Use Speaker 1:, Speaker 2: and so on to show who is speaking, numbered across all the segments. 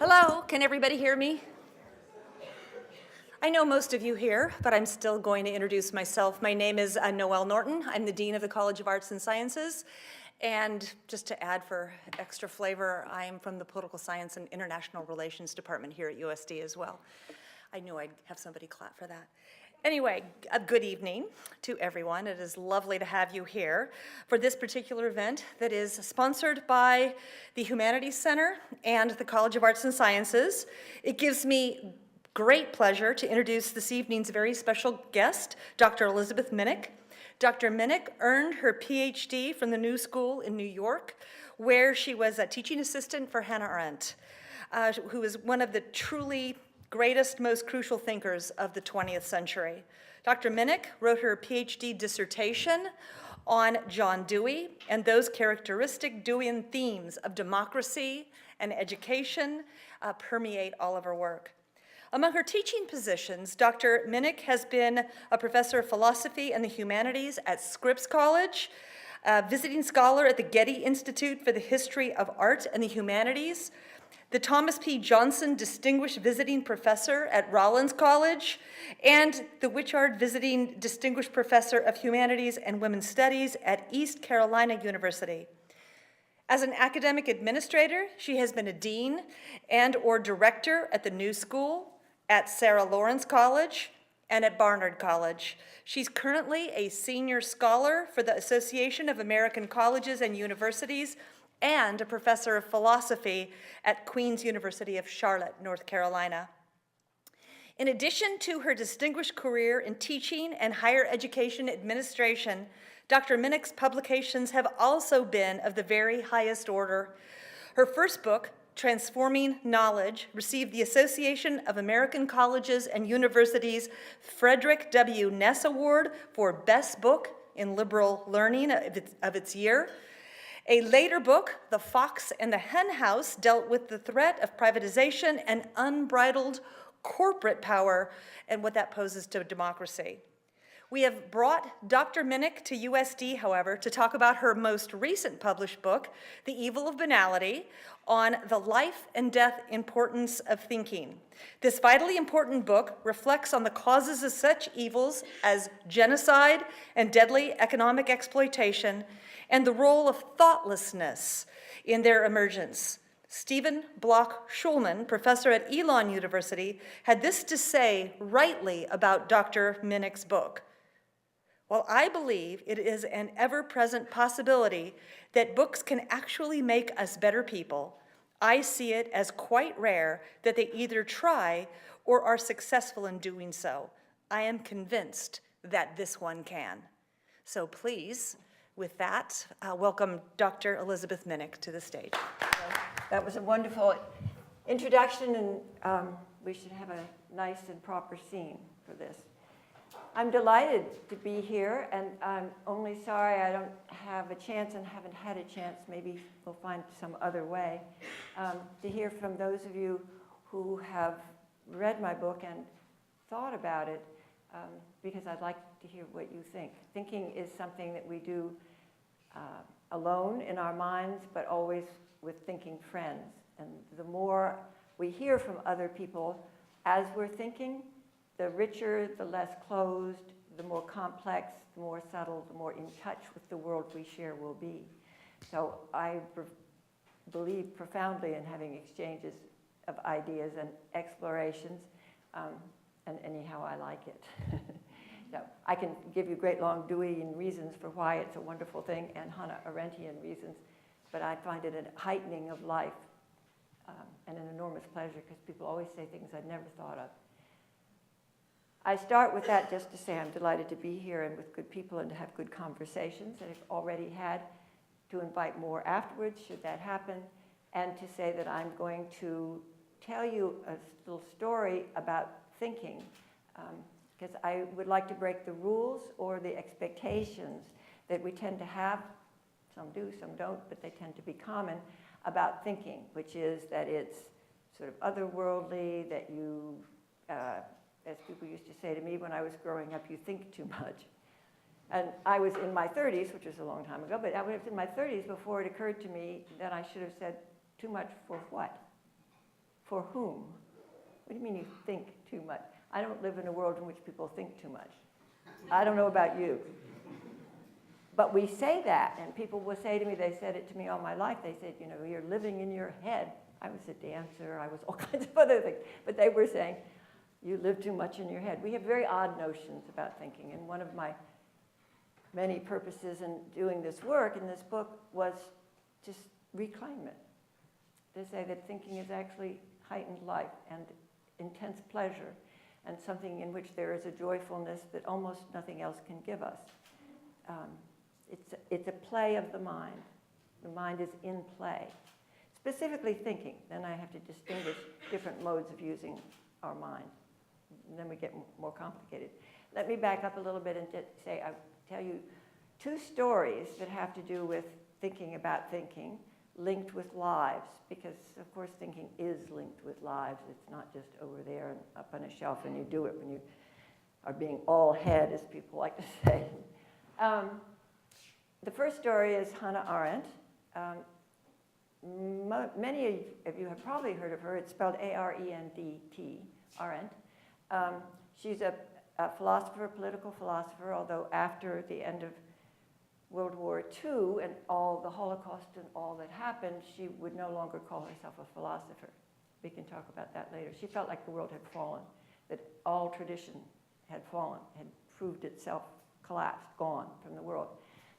Speaker 1: Hello, can everybody hear me? I know most of you here, but I'm still going to introduce myself. My name is Noelle Norton. I'm the Dean of the College of Arts and Sciences. And just to add for extra flavor, I am from the Political Science and International Relations Department here at USD as well. I knew I'd have somebody clap for that. Anyway, a good evening to everyone. It is lovely to have you here for this particular event that is sponsored by the Humanities Center and the College of Arts and Sciences. It gives me great pleasure to introduce this evening's very special guest, Dr. Elizabeth Minnich. Dr. Minnich earned her PhD from the New School in New York, where she was a teaching assistant for Hannah Arendt, who is one of the truly greatest, most crucial thinkers of the 20th century. Dr. Minnich wrote her PhD dissertation on John Dewey and those characteristic Deweyan themes of democracy and education permeate all of her work. Among her teaching positions, Dr. Minnich has been a professor of philosophy and the humanities at Scripps College, a visiting scholar at the Getty Institute for the History of Art and the Humanities, the Thomas P. Johnson Distinguished Visiting Professor at Rollins College, and the Wichard Visiting Distinguished Professor of Humanities and Women's Studies at East Carolina University. As an academic administrator, she has been a dean and/or director at the New School, at Sarah Lawrence College, and at Barnard College. She's currently a senior scholar for the Association of American Colleges and Universities and a professor of philosophy at Queen's University of Charlotte, North Carolina. In addition to her distinguished career in teaching and higher education administration, Dr. Minnich's publications have also been of the very highest order. Her first book, Transforming Knowledge, received the Association of American Colleges and Universities Frederick W. Ness Award for Best Book in Liberal Learning of its year. A later book, The Fox and the Hen House, dealt with the threat of privatization and unbridled corporate power and what that poses to democracy. We have brought Dr. Minnich to USD, however, to talk about her most recent published book, The Evil of Banality, on the life and death importance of thinking. This vitally important book reflects on the causes of such evils as genocide and deadly economic exploitation, and the role of thoughtlessness in their emergence. Stephen Bloch Schulman, professor at Elon University, had this to say rightly about Dr. Minnich's book. While I believe it is an ever-present possibility that books can actually make us better people, I see it as quite rare that they either try or are successful in doing so. I am convinced that this one can. So please, with that, welcome Dr. Elizabeth Minnich to the stage.
Speaker 2: That was a wonderful introduction, and we should have a nice and proper scene for this. I'm delighted to be here, and I'm only sorry I don't have a chance and haven't had a chance, maybe we'll find some other way, to hear from those of you who have read my book and thought about it, because I'd like to hear what you think. Thinking is something that we do alone in our minds, but always with thinking friends. And the more we hear from other people as we're thinking, the richer, the less closed, the more complex, the more subtle, the more in touch with the world we share will be. So I believe profoundly in having exchanges of ideas and explorations, and anyhow I like it. So I can give you great long Deweyan reasons for why it's a wonderful thing and Hannah Arendtian reasons, but I find it a heightening of life and an enormous pleasure because people always say things I'd never thought of. I start with that just to say I'm delighted to be here and with good people and to have good conversations, and I've already had to invite more afterwards should that happen, and to say that I'm going to tell you a little story about thinking, because I would like to break the rules or the expectations that we tend to have, some do, some don't, but they tend to be common, about thinking, which is that it's sort of otherworldly, that you, as people used to say to me when I was growing up, you think too much. And I was in my 30s, which was a long time ago, but I was in my 30s before it occurred to me that I should have said, too much for what? For whom? What do you mean you think too much? I don't live in a world in which people think too much. I don't know about you. But we say that, and people will say to me, they said it to me all my life, they said, you know, you're living in your head. I was a dancer, I was all kinds of other things, but they were saying, you live too much in your head. We have very odd notions about thinking, and one of my many purposes in doing this work in this book was just reclaim it. To say that thinking is actually heightened life and intense pleasure, and something in which there is a joyfulness that almost nothing else can give us. It's a play of the mind. The mind is in play. Specifically thinking, then I have to distinguish different modes of using our mind. And then we get more complicated. Let me back up a little bit and say, I'll tell you two stories that have to do with thinking about thinking, linked with lives, because of course thinking is linked with lives. It's not just over there and up on a shelf and you do it when you are being all head, as people like to say. The first story is Hannah Arendt. Many of you have probably heard of her. It's spelled A-R-E-N-D-T, Arendt. She's a philosopher, political philosopher, although after the end of World War II and all the Holocaust and all that happened, she would no longer call herself a philosopher. We can talk about that later. She felt like the world had fallen, that all tradition had fallen, had proved itself collapsed, gone from the world.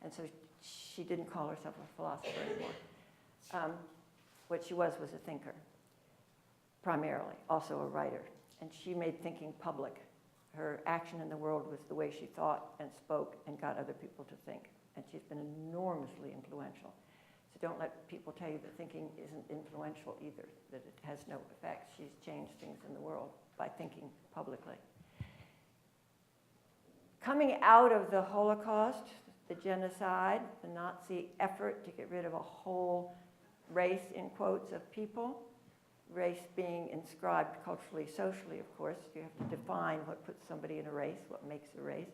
Speaker 2: And so she didn't call herself a philosopher anymore. What she was a thinker, primarily, also a writer. And she made thinking public. Her action in the world was the way she thought and spoke and got other people to think. And she's been enormously influential. So don't let people tell you that thinking isn't influential either, that it has no effect. She's changed things in the world by thinking publicly. Coming out of the Holocaust, the genocide, the Nazi effort to get rid of a whole race, in quotes, of people, race being inscribed culturally, socially, of course. You have to define what puts somebody in a race, what makes a race.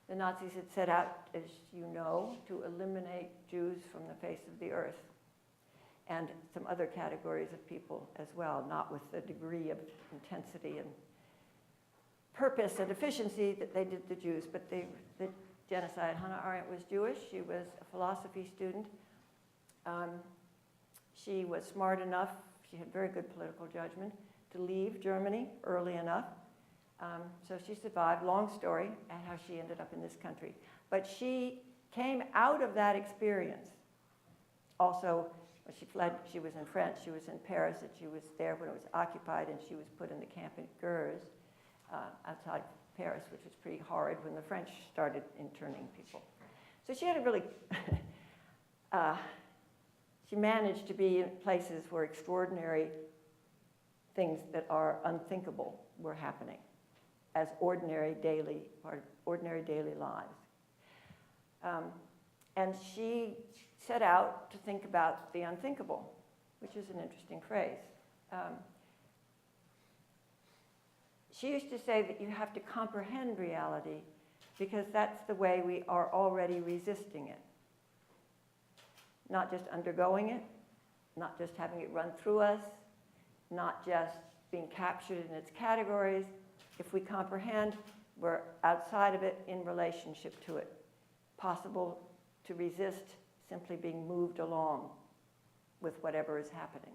Speaker 2: The Nazis had set out, as you know, to eliminate Jews from the face of the earth, and some other categories of people as well, not with the degree of intensity and purpose and efficiency that they did the Jews, but the genocide. Hannah Arendt was Jewish. She was a philosophy student. She was smart enough, she had very good political judgment, to leave Germany early enough. So she survived, long story, and how she ended up in this country. But she came out of that experience. Also, when she fled, she was in France, she was in Paris, and she was there when it was occupied, and she was put in the camp in Gurs, outside Paris, which was pretty horrid when the French started interning people. So she had a really, she managed to be in places where extraordinary things that are unthinkable were happening as ordinary daily lives. And she set out to think about the unthinkable, which is an interesting phrase. She used to say that you have to comprehend reality because that's the way we are already resisting it. Not just undergoing it, not just having it run through us, not just being captured in its categories. If we comprehend, we're outside of it in relationship to it. Possible to resist simply being moved along with whatever is happening.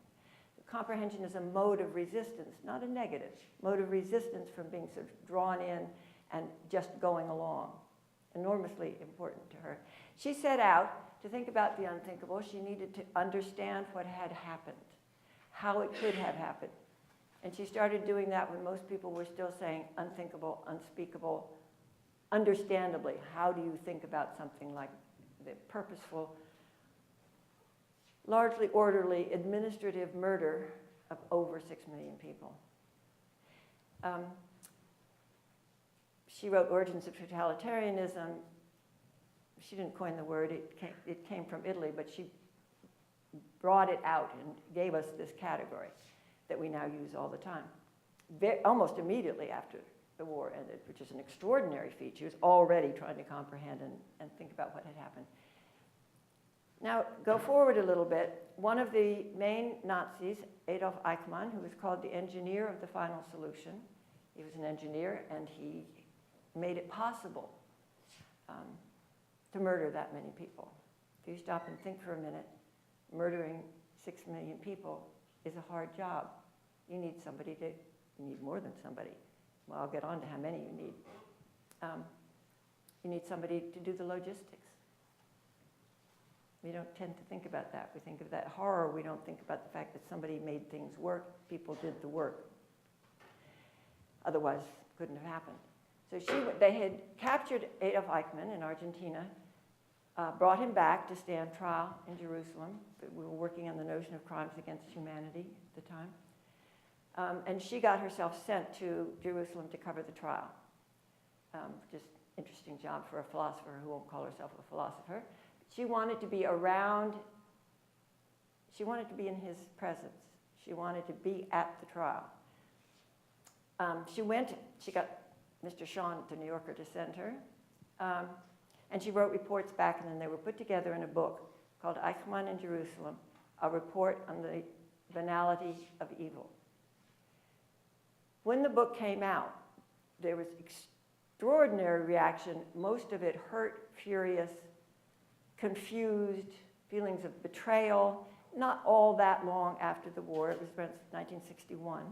Speaker 2: Comprehension is a mode of resistance, not a negative. Mode of resistance from being sort of drawn in and just going along. Enormously important to her. She set out to think about the unthinkable. She needed to understand what had happened, how it could have happened. And she started doing that when most people were still saying unthinkable, unspeakable. Understandably, how do you think about something like the purposeful, largely orderly administrative murder of over 6 million people? She wrote Origins of Totalitarianism. She didn't coin the word, it came from Italy, but she brought it out and gave us this category that we now use all the time. Almost immediately after the war ended, which is an extraordinary feat. She was already trying to comprehend and think about what had happened. Now, go forward a little bit. One of the main Nazis, Adolf Eichmann, who was called the engineer of the final solution, he was an engineer, and he made it possible to murder that many people. If you stop and think for a minute, murdering 6 million people is a hard job. You need more than somebody. Well, I'll get on to how many you need. You need somebody to do the logistics. We don't tend to think about that. We think of that horror. We don't think about the fact that somebody made things work. People did the work. Otherwise, it couldn't have happened. So they had captured Adolf Eichmann in Argentina, brought him back to stand trial in Jerusalem. We were working on the notion of crimes against humanity at the time. And she got herself sent to Jerusalem to cover the trial. Just interesting job for a philosopher who won't call herself a philosopher. She wanted to be around, she wanted to be in his presence. She wanted to be at the trial. She got Mr. Shawn, the New Yorker, to send her. And she wrote reports back, and then they were put together in a book called Eichmann in Jerusalem, a report on the banality of evil. When the book came out, there was extraordinary reaction, most of it hurt, furious, confused, feelings of betrayal, not all that long after the war. It was around 1961.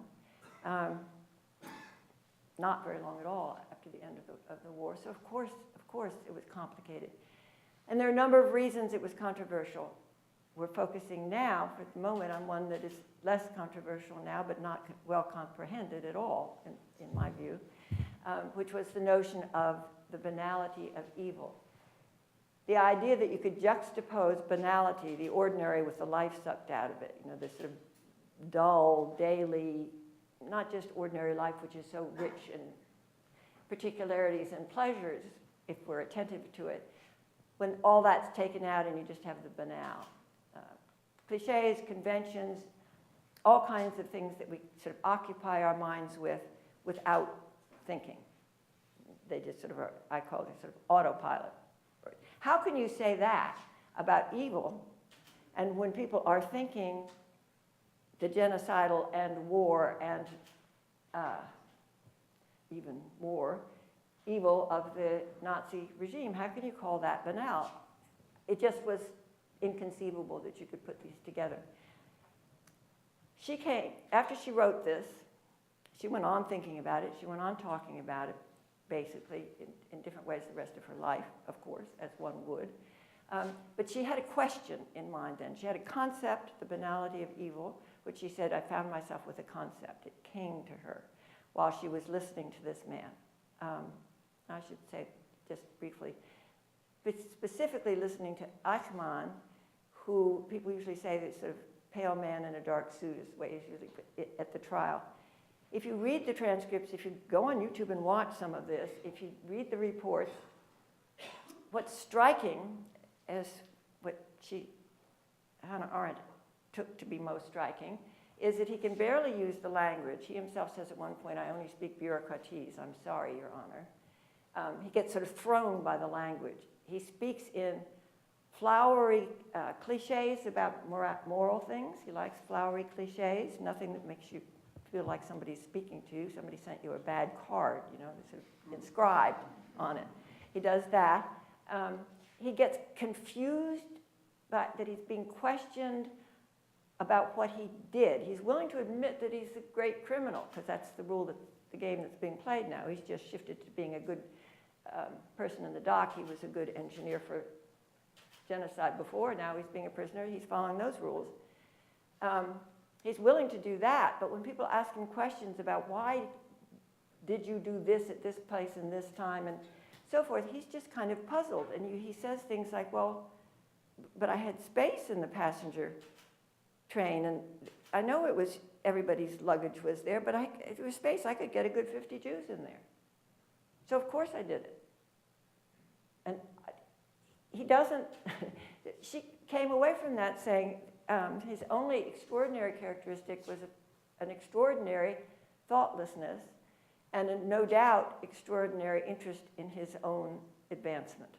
Speaker 2: Not very long at all after the end of the war. So of course, it was complicated. And there are a number of reasons it was controversial. We're focusing now, for the moment, on one that is less controversial now, but not well comprehended at all, in my view, which was the notion of the banality of evil. The idea that you could juxtapose banality, the ordinary, with the life sucked out of it, this sort of dull, daily, not just ordinary life, which is so rich in particularities and pleasures, if we're attentive to it, when all that's taken out and you just have the banal. Cliches, conventions, all kinds of things that we sort of occupy our minds with without thinking. They just sort of are, I call it sort of autopilot. How can you say that about evil, and when people are thinking the genocidal and war and even more evil of the Nazi regime? How can you call that banal? It just was inconceivable that you could put these together. She came, after she wrote this, she went on thinking about it, she went on talking about it, basically, in different ways the rest of her life, of course, as one would. But she had a question in mind then. She had a concept, the banality of evil, which she said, I found myself with a concept. It came to her while she was listening to this man. I should say, just briefly, but specifically listening to Eichmann, who people usually say this sort of pale man in a dark suit is the way he's usually put at the trial. If you read the transcripts, if you go on YouTube and watch some of this, if you read the reports, what's striking, as what Hannah Arendt took to be most striking, is that he can barely use the language. He himself says at one point, I only speak bureaucratese. I'm sorry, Your Honor. He gets sort of thrown by the language. He speaks in flowery cliches about moral things. He likes flowery cliches, nothing that makes you feel like somebody's speaking to you. Somebody sent you a bad card, sort of inscribed on it. He does that. He gets confused that he's being questioned about what he did. He's willing to admit that he's a great criminal, because that's the rule, the game that's being played now. He's just shifted to being a good person in the dock. He was a good engineer for genocide before. Now he's being a prisoner. He's following those rules. He's willing to do that, but when people ask him questions about why did you do this at this place and this time and so forth, he's just kind of puzzled. And he says things like, well, but I had space in the passenger train, and I know it was everybody's luggage was there, but if there was space, I could get a good 50 Jews in there. So of course I did it. And he doesn't, she came away from that saying his only extraordinary characteristic was an extraordinary thoughtlessness and a no doubt extraordinary interest in his own advancement.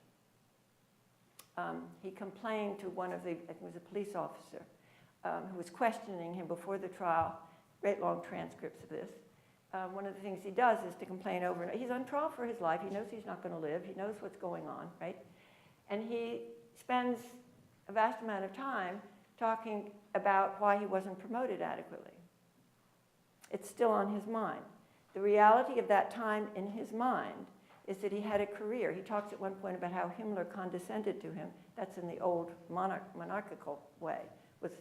Speaker 2: he complained to one of the, I think it was a police officer, who was questioning him before the trial, great long transcripts of this. One of the things he does is to complain over and over. He's on trial for his life. He knows he's not going to live. He knows what's going on, right? And he spends a vast amount of time talking about why he wasn't promoted adequately. It's still on his mind. The reality of that time in his mind is that he had a career. He talks at one point about how Himmler condescended to him. That's in the old monarchical way. Was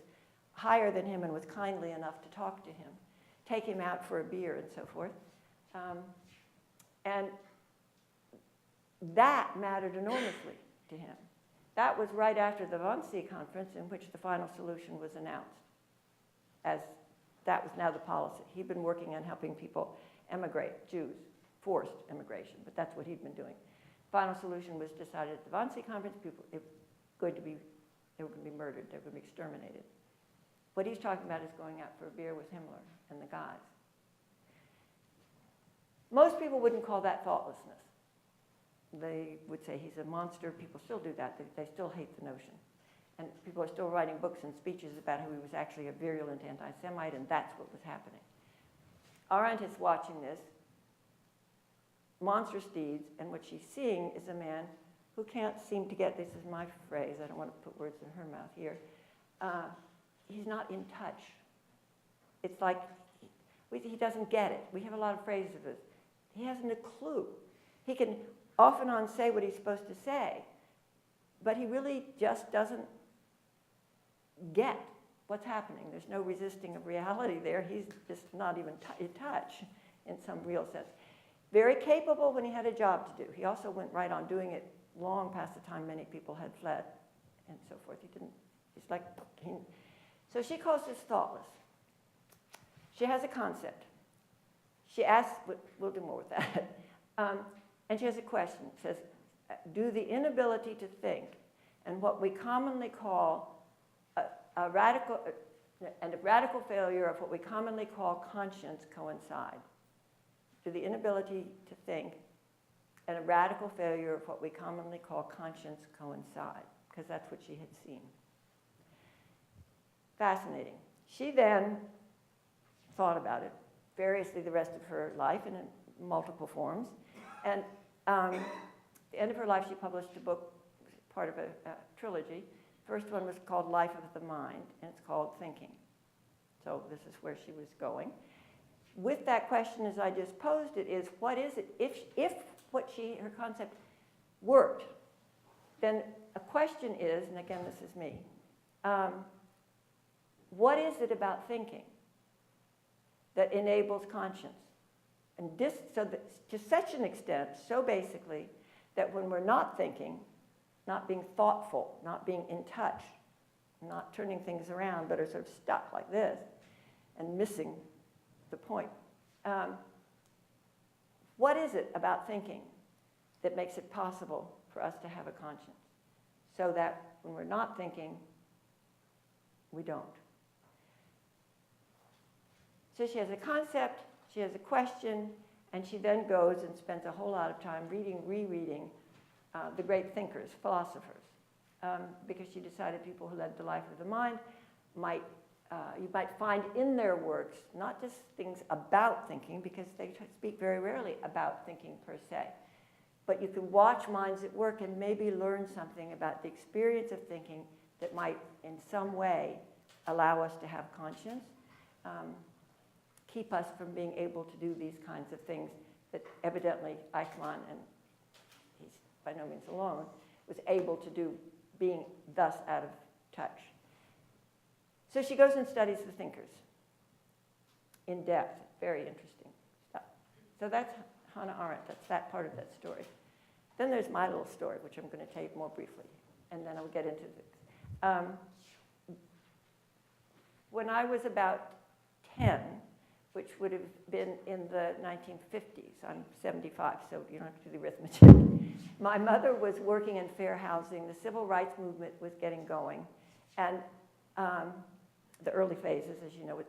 Speaker 2: higher than him and was kindly enough to talk to him, take him out for a beer and so forth. And that mattered enormously to him. That was right after the Wannsee conference in which the final solution was announced, as that was now the policy. He'd been working on helping people emigrate, Jews, forced immigration, but that's what he'd been doing. Final solution was decided at the Wannsee conference. People they were going to be murdered. They were going to be exterminated. What he's talking about is going out for a beer with Himmler and the guys. Most people wouldn't call that thoughtlessness. They would say he's a monster. People still do that. They still hate the notion. And people are still writing books and speeches about how he was actually a virulent anti-Semite, and that's what was happening. Arendt is watching this, monstrous deeds, and what she's seeing is a man who can't seem to get, this is my phrase, I don't want to put words in her mouth here, he's not in touch. It's like he doesn't get it. We have a lot of phrases of this. He hasn't a clue. He can off and on say what he's supposed to say, but he really just doesn't get what's happening. There's no resisting of reality there. He's just not even in touch in some real sense. Very capable when he had a job to do. He also went right on doing it long past the time many people had fled and so forth. He's like, so she calls this thoughtless. She has a concept. She asks, we'll do more with that. And she has a question. It says, do the inability to think and what we commonly call a radical failure of what we commonly call conscience coincide? Do the inability to think and a radical failure of what we commonly call conscience coincide? Because that's what she had seen. Fascinating. She then thought about it variously the rest of her life and in multiple forms. And at the end of her life, she published a book, part of a trilogy. First one was called Life of the Mind, and it's called Thinking. So this is where she was going. With that question, as I just posed it, is what is it, if what her concept worked, then a question is, and again, this is me, what is it about thinking that enables conscience? And to such an extent, so basically, that when we're not thinking, not being thoughtful, not being in touch, not turning things around, but are sort of stuck like this and missing the point. What is it about thinking that makes it possible for us to have a conscience so that when we're not thinking, we don't? So she has a concept, she has a question, and she then goes and spends a whole lot of time rereading the great thinkers, philosophers, because she decided people who led the life of the mind you might find in their works not just things about thinking, because they speak very rarely about thinking per se, but you can watch minds at work and maybe learn something about the experience of thinking that might in some way allow us to have conscience, keep us from being able to do these kinds of things that evidently Eichmann, and he's by no means alone, was able to do, being thus out of touch. So she goes and studies the thinkers in depth, very interesting stuff. So that's Hannah Arendt, that's that part of that story. Then there's my little story, which I'm going to tell you more briefly, and then I'll get into this. When I was about 10, which would have been in the 1950s, I'm 75, so you don't have to do the arithmetic. My mother was working in fair housing. The civil rights movement was getting going, and the early phases, as you know, it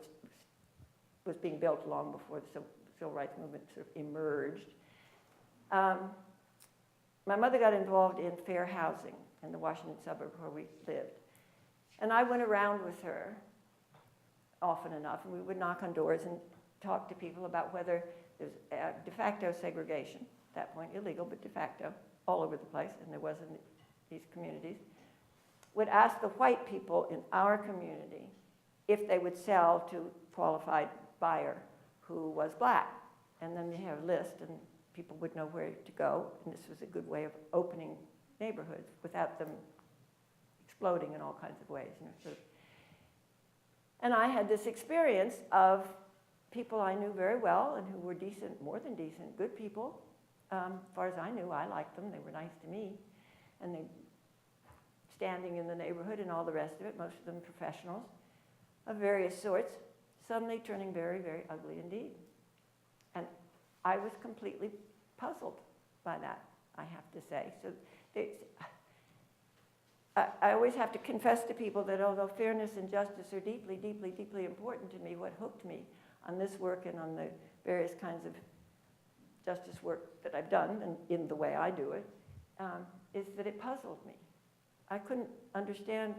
Speaker 2: was being built long before the civil rights movement sort of emerged. My mother got involved in fair housing in the Washington suburb where we lived. And I went around with her often enough, and we would knock on doors and talk to people about whether there's de facto segregation, at that point illegal, but de facto, all over the place, and there was in these communities, would ask the white people in our community if they would sell to a qualified buyer who was black. And then they have a list, and people would know where to go, and this was a good way of opening neighborhoods without them exploding in all kinds of ways. And I had this experience of people I knew very well and who were decent, more than decent, good people. As far as I knew, I liked them. They were nice to me. And they standing in the neighborhood and all the rest of it, most of them professionals of various sorts, suddenly turning very, very ugly indeed. And I was completely puzzled by that, I have to say. So I always have to confess to people that although fairness and justice are deeply, deeply, deeply important to me, what hooked me on this work and on the various kinds of justice work that I've done, and in the way I do it, is that it puzzled me. I couldn't understand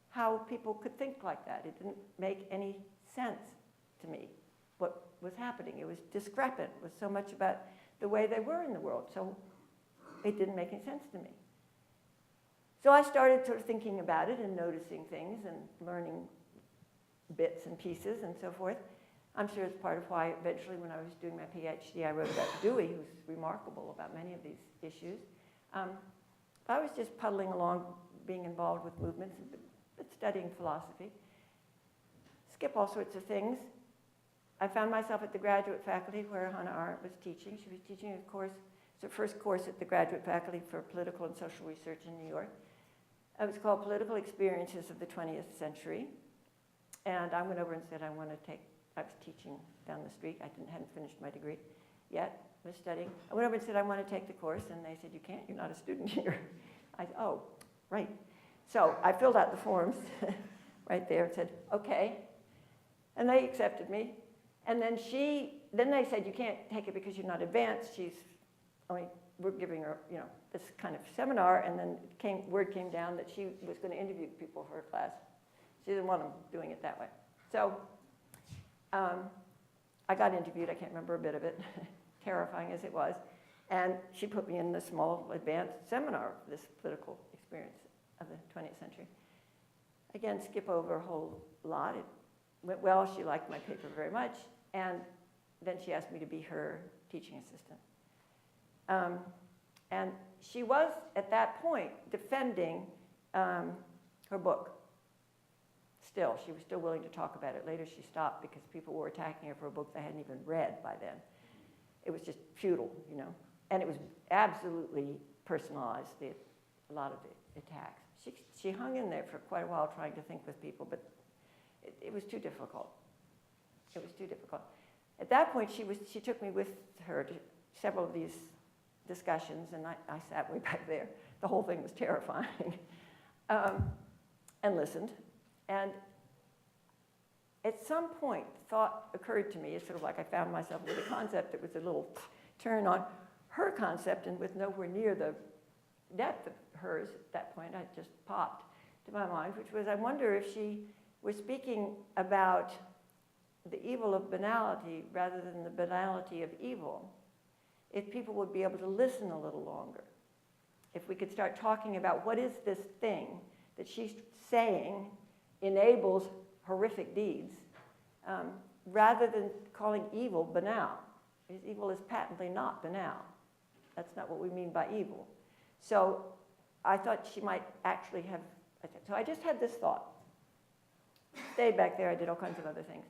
Speaker 2: how people could think like that. It didn't make any sense to me, what was happening. It was discrepant with so much about the way they were in the world, so it didn't make any sense to me. So I started sort of thinking about it and noticing things and learning bits and pieces and so forth. I'm sure it's part of why eventually when I was doing my PhD, I wrote about Dewey, who's remarkable about many of these issues. I was just puddling along, being involved with movements, but studying philosophy. Skip all sorts of things. I found myself at the graduate faculty where Hannah Arendt was teaching. She was teaching a course, it's her first course at the graduate faculty for political and social research in New York. It was called Political Experiences of the 20th Century. And I went over and said, I was teaching down the street. I hadn't finished my degree yet. I was studying. I went over and said, I want to take the course. And they said, you can't, you're not a student here. I said, oh, right. So I filled out the forms right there and said, okay. And they accepted me. And then they said, you can't take it because you're not advanced. We're giving her, this kind of seminar. And then word came down that she was going to interview people for her class. She didn't want them doing it that way. So I got interviewed. I can't remember a bit of it, terrifying as it was. And she put me in the small advanced seminar, this political experience of the 20th century. Again, skip over a whole lot. It went well. She liked my paper very much. And then she asked me to be her teaching assistant. And she was, at that point, defending her book. Still, she was still willing to talk about it. Later she stopped because people were attacking her for a book they hadn't even read by then. It was just futile, And it was absolutely personalized, a lot of the attacks. She hung in there for quite a while trying to think with people, but it was too difficult. It was too difficult. At that point, she took me with her to several of these discussions, and I sat way back there. The whole thing was terrifying. And listened. And at some point, thought occurred to me. It's sort of like I found myself with a concept that was a little turn on her concept, and with nowhere near the depth of hers at that point, I just popped to my mind, which was, I wonder if she was speaking about the evil of banality rather than the banality of evil, if people would be able to listen a little longer. If we could start talking about what is this thing that she's saying enables horrific deeds, rather than calling evil banal. Because evil is patently not banal. That's not what we mean by evil. So I thought she might actually have, so I just had this thought. Stayed back there, I did all kinds of other things.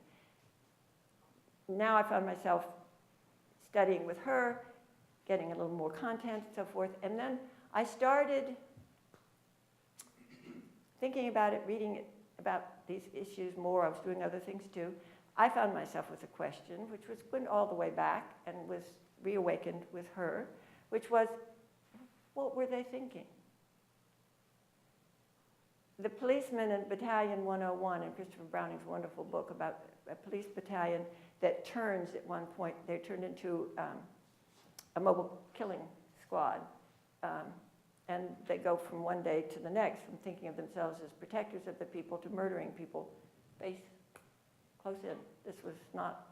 Speaker 2: Now I found myself studying with her, getting a little more content and so forth, and then I started thinking about it, reading it, about these issues more. I was doing other things too. I found myself with a question, which went all the way back and was reawakened with her, which was, what were they thinking? The policeman in Battalion 101 in Christopher Browning's wonderful book about a police battalion that turns at one point, they're turned into a mobile killing squad And they go from one day to the next, from thinking of themselves as protectors of the people to murdering people. Face close in. This was not.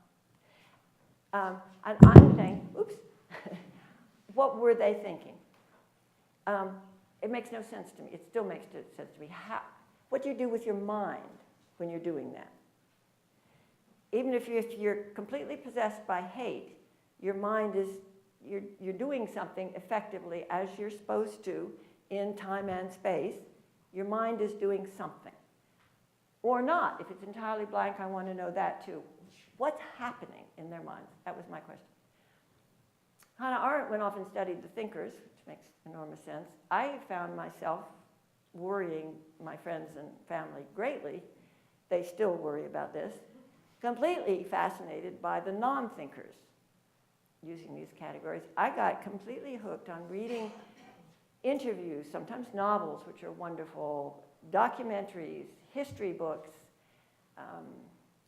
Speaker 2: And I'm saying, oops, what were they thinking? It makes no sense to me. It still makes no sense to me. What do you do with your mind when you're doing that? Even if you're completely possessed by hate, your mind is, you're doing something effectively as you're supposed to in time and space. Your mind is doing something. Or not. If it's entirely blank, I want to know that too. What's happening in their minds? That was my question. Hannah Arendt went off and studied the thinkers, which makes enormous sense. I found myself worrying my friends and family greatly. They still worry about this. Completely fascinated by the non-thinkers using these categories. I got completely hooked on reading interviews, sometimes novels, which are wonderful, documentaries, history books,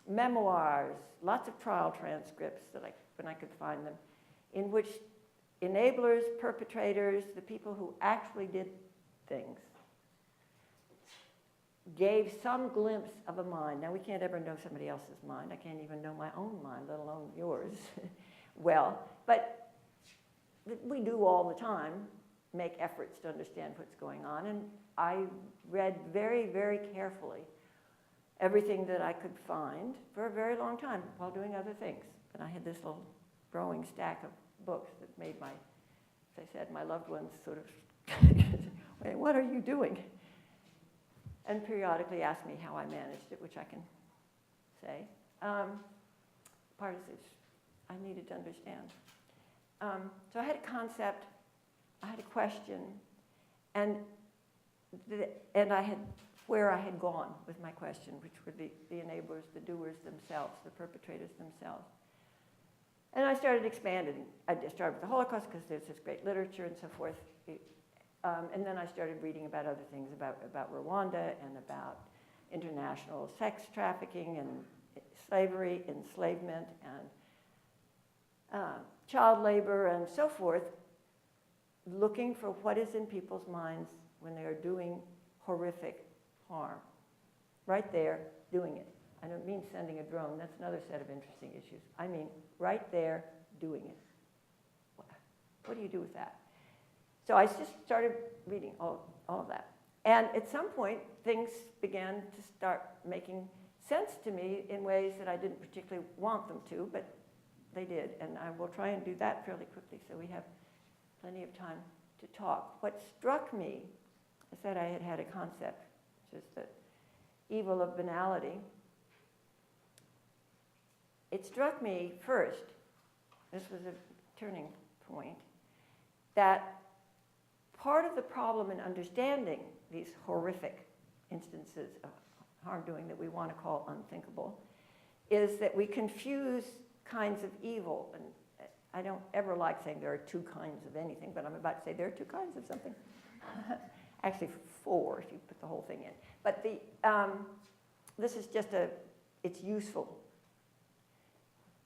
Speaker 2: memoirs, lots of trial transcripts when I could find them, in which enablers, perpetrators, the people who actually did things, gave some glimpse of a mind. Now, we can't ever know somebody else's mind. I can't even know my own mind, let alone yours. Well, but we do all the time make efforts to understand what's going on. And I read very, very carefully everything that I could find for a very long time while doing other things. And I had this little growing stack of books that made my, as I said, my loved ones sort of, wait, what are you doing? And periodically ask me how I managed it, which I can say. Part of this I needed to understand. So I had a concept, I had a question, and I had where I had gone with my question, which were the enablers, the doers themselves, the perpetrators themselves. And I started expanding. I just started with the Holocaust because there's this great literature and so forth. And then I started reading about other things, about Rwanda and about international sex trafficking and slavery, enslavement, and child labor and so forth, looking for what is in people's minds when they are doing horrific harm. Right there, doing it. I don't mean sending a drone. That's another set of interesting issues. I mean right there, doing it. What do you do with that? So I just started reading all of that. And at some point, things began to start making sense to me in ways that I didn't particularly want them to, but they did. And I will try and do that fairly quickly so we have plenty of time to talk. What struck me, I said I had a concept, which is the evil of banality. It struck me first, this was a turning point, that part of the problem in understanding these horrific instances of harm doing that we want to call unthinkable is that we confuse kinds of evil. And I don't ever like saying there are two kinds of anything, but I'm about to say there are two kinds of something. Actually, four if you put the whole thing in. But this is just it's useful.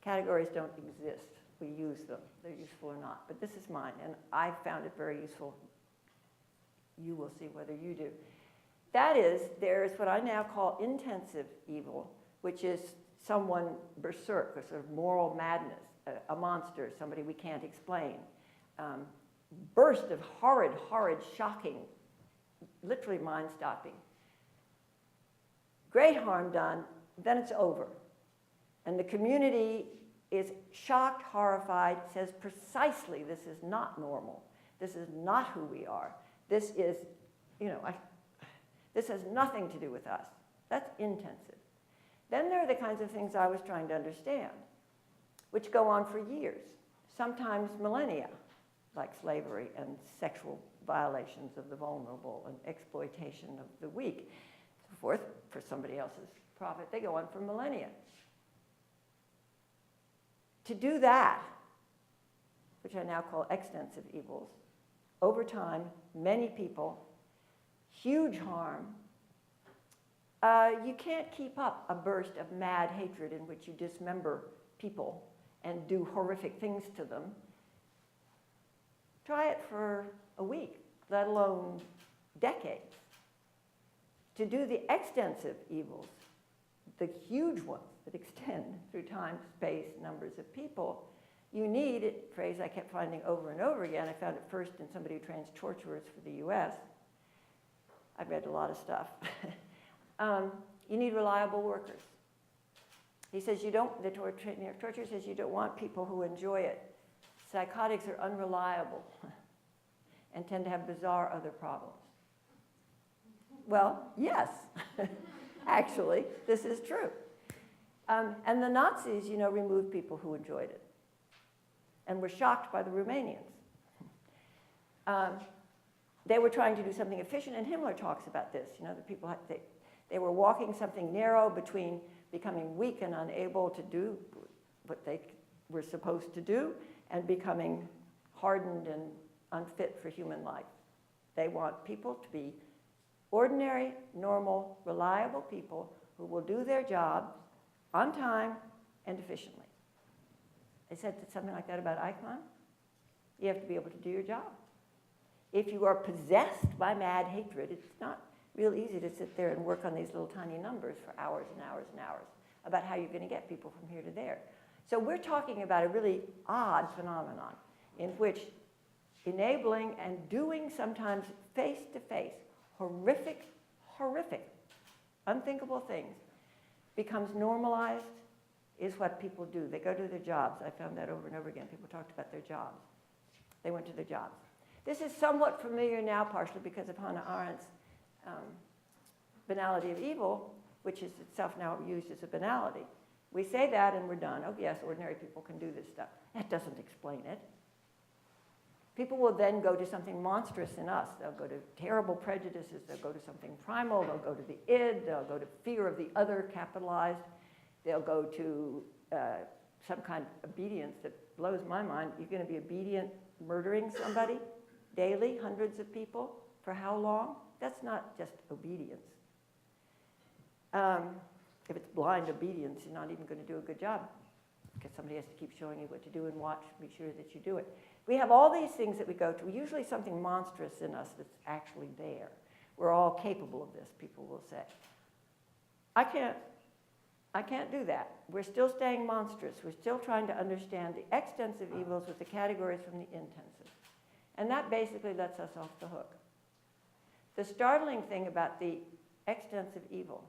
Speaker 2: Categories don't exist. We use them. They're useful or not. But this is mine, and I found it very useful. You will see whether you do. That is, there is what I now call intensive evil, which is someone berserk, a sort of moral madness, a monster, somebody we can't explain. Burst of horrid, shocking, literally mind-stopping. Great harm done, then it's over. And the community is shocked, horrified, says precisely this is not normal. This is not who we are. This is, this has nothing to do with us. That's intensive. Then there are the kinds of things I was trying to understand, which go on for years, sometimes millennia, like slavery and sexual violations of the vulnerable and exploitation of the weak, so forth, for somebody else's profit. They go on for millennia. To do that, which I now call extensive evils, over time, many people, huge harm. You can't keep up a burst of mad hatred in which you dismember people and do horrific things to them. Try it for a week. let alone decades. To do the extensive evils, the huge ones that extend through time, space, numbers of people, you need a phrase I kept finding over and over again. I found it first in somebody who trains torturers for the US. I've read a lot of stuff. You need reliable workers. He says the torture says you don't want people who enjoy it. Psychotics are unreliable and tend to have bizarre other problems. Well, yes, actually, this is true. And the Nazis, removed people who enjoyed it and were shocked by the Romanians. They were trying to do something efficient, and Himmler talks about this. The people, they were walking something narrow between becoming weak and unable to do what they were supposed to do and becoming hardened and unfit for human life. They want people to be ordinary, normal, reliable people who will do their job on time and efficiently. They said something like that about Eichmann. You have to be able to do your job. If you are possessed by mad hatred, it's not real easy to sit there and work on these little tiny numbers for hours and hours and hours about how you're going to get people from here to there. So we're talking about a really odd phenomenon in which enabling and doing sometimes face-to-face horrific, unthinkable things becomes normalized is what people do. They go to their jobs. I found that over and over again. People talked about their jobs. They went to their jobs. This is somewhat familiar now, partially because of Hannah Arendt's Banality of Evil, which is itself now used as a banality. We say that and we're done. Oh, yes, ordinary people can do this stuff. That doesn't explain it. People will then go to something monstrous in us. They'll go to terrible prejudices. They'll go to something primal. They'll go to the id. They'll go to fear of the other, capitalized. They'll go to some kind of obedience that blows my mind. You're going to be obedient murdering somebody daily, hundreds of people, for how long? That's not just obedience. If it's blind obedience, you're not even going to do a good job because somebody has to keep showing you what to do and watch, be sure that you do it. We have all these things that we go to, usually something monstrous in us that's actually there. We're all capable of this, people will say. I can't do that. We're still staying monstrous. We're still trying to understand the extensive evils with the categories from the intensive. And that basically lets us off the hook. The startling thing about the extensive evil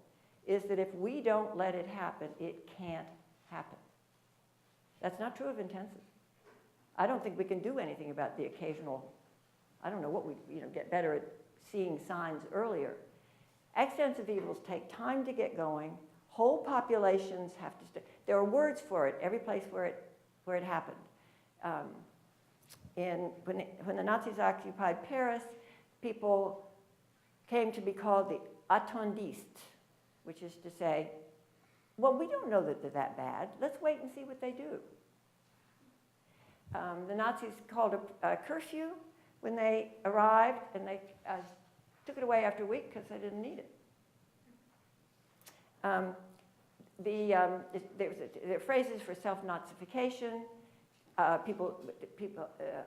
Speaker 2: is that if we don't let it happen, it can't happen. That's not true of intensive. I don't think we can do anything about the occasional, I don't know what we get better at seeing signs earlier. Extensive evils take time to get going. Whole populations have to stay. There are words for it every place where it happened. When the Nazis occupied Paris, people came to be called the attendistes, which is to say, well, we don't know that they're that bad. Let's wait and see what they do. The Nazis called a curfew when they arrived, and they took it away after a week because they didn't need it. There are phrases for self-Nazification. People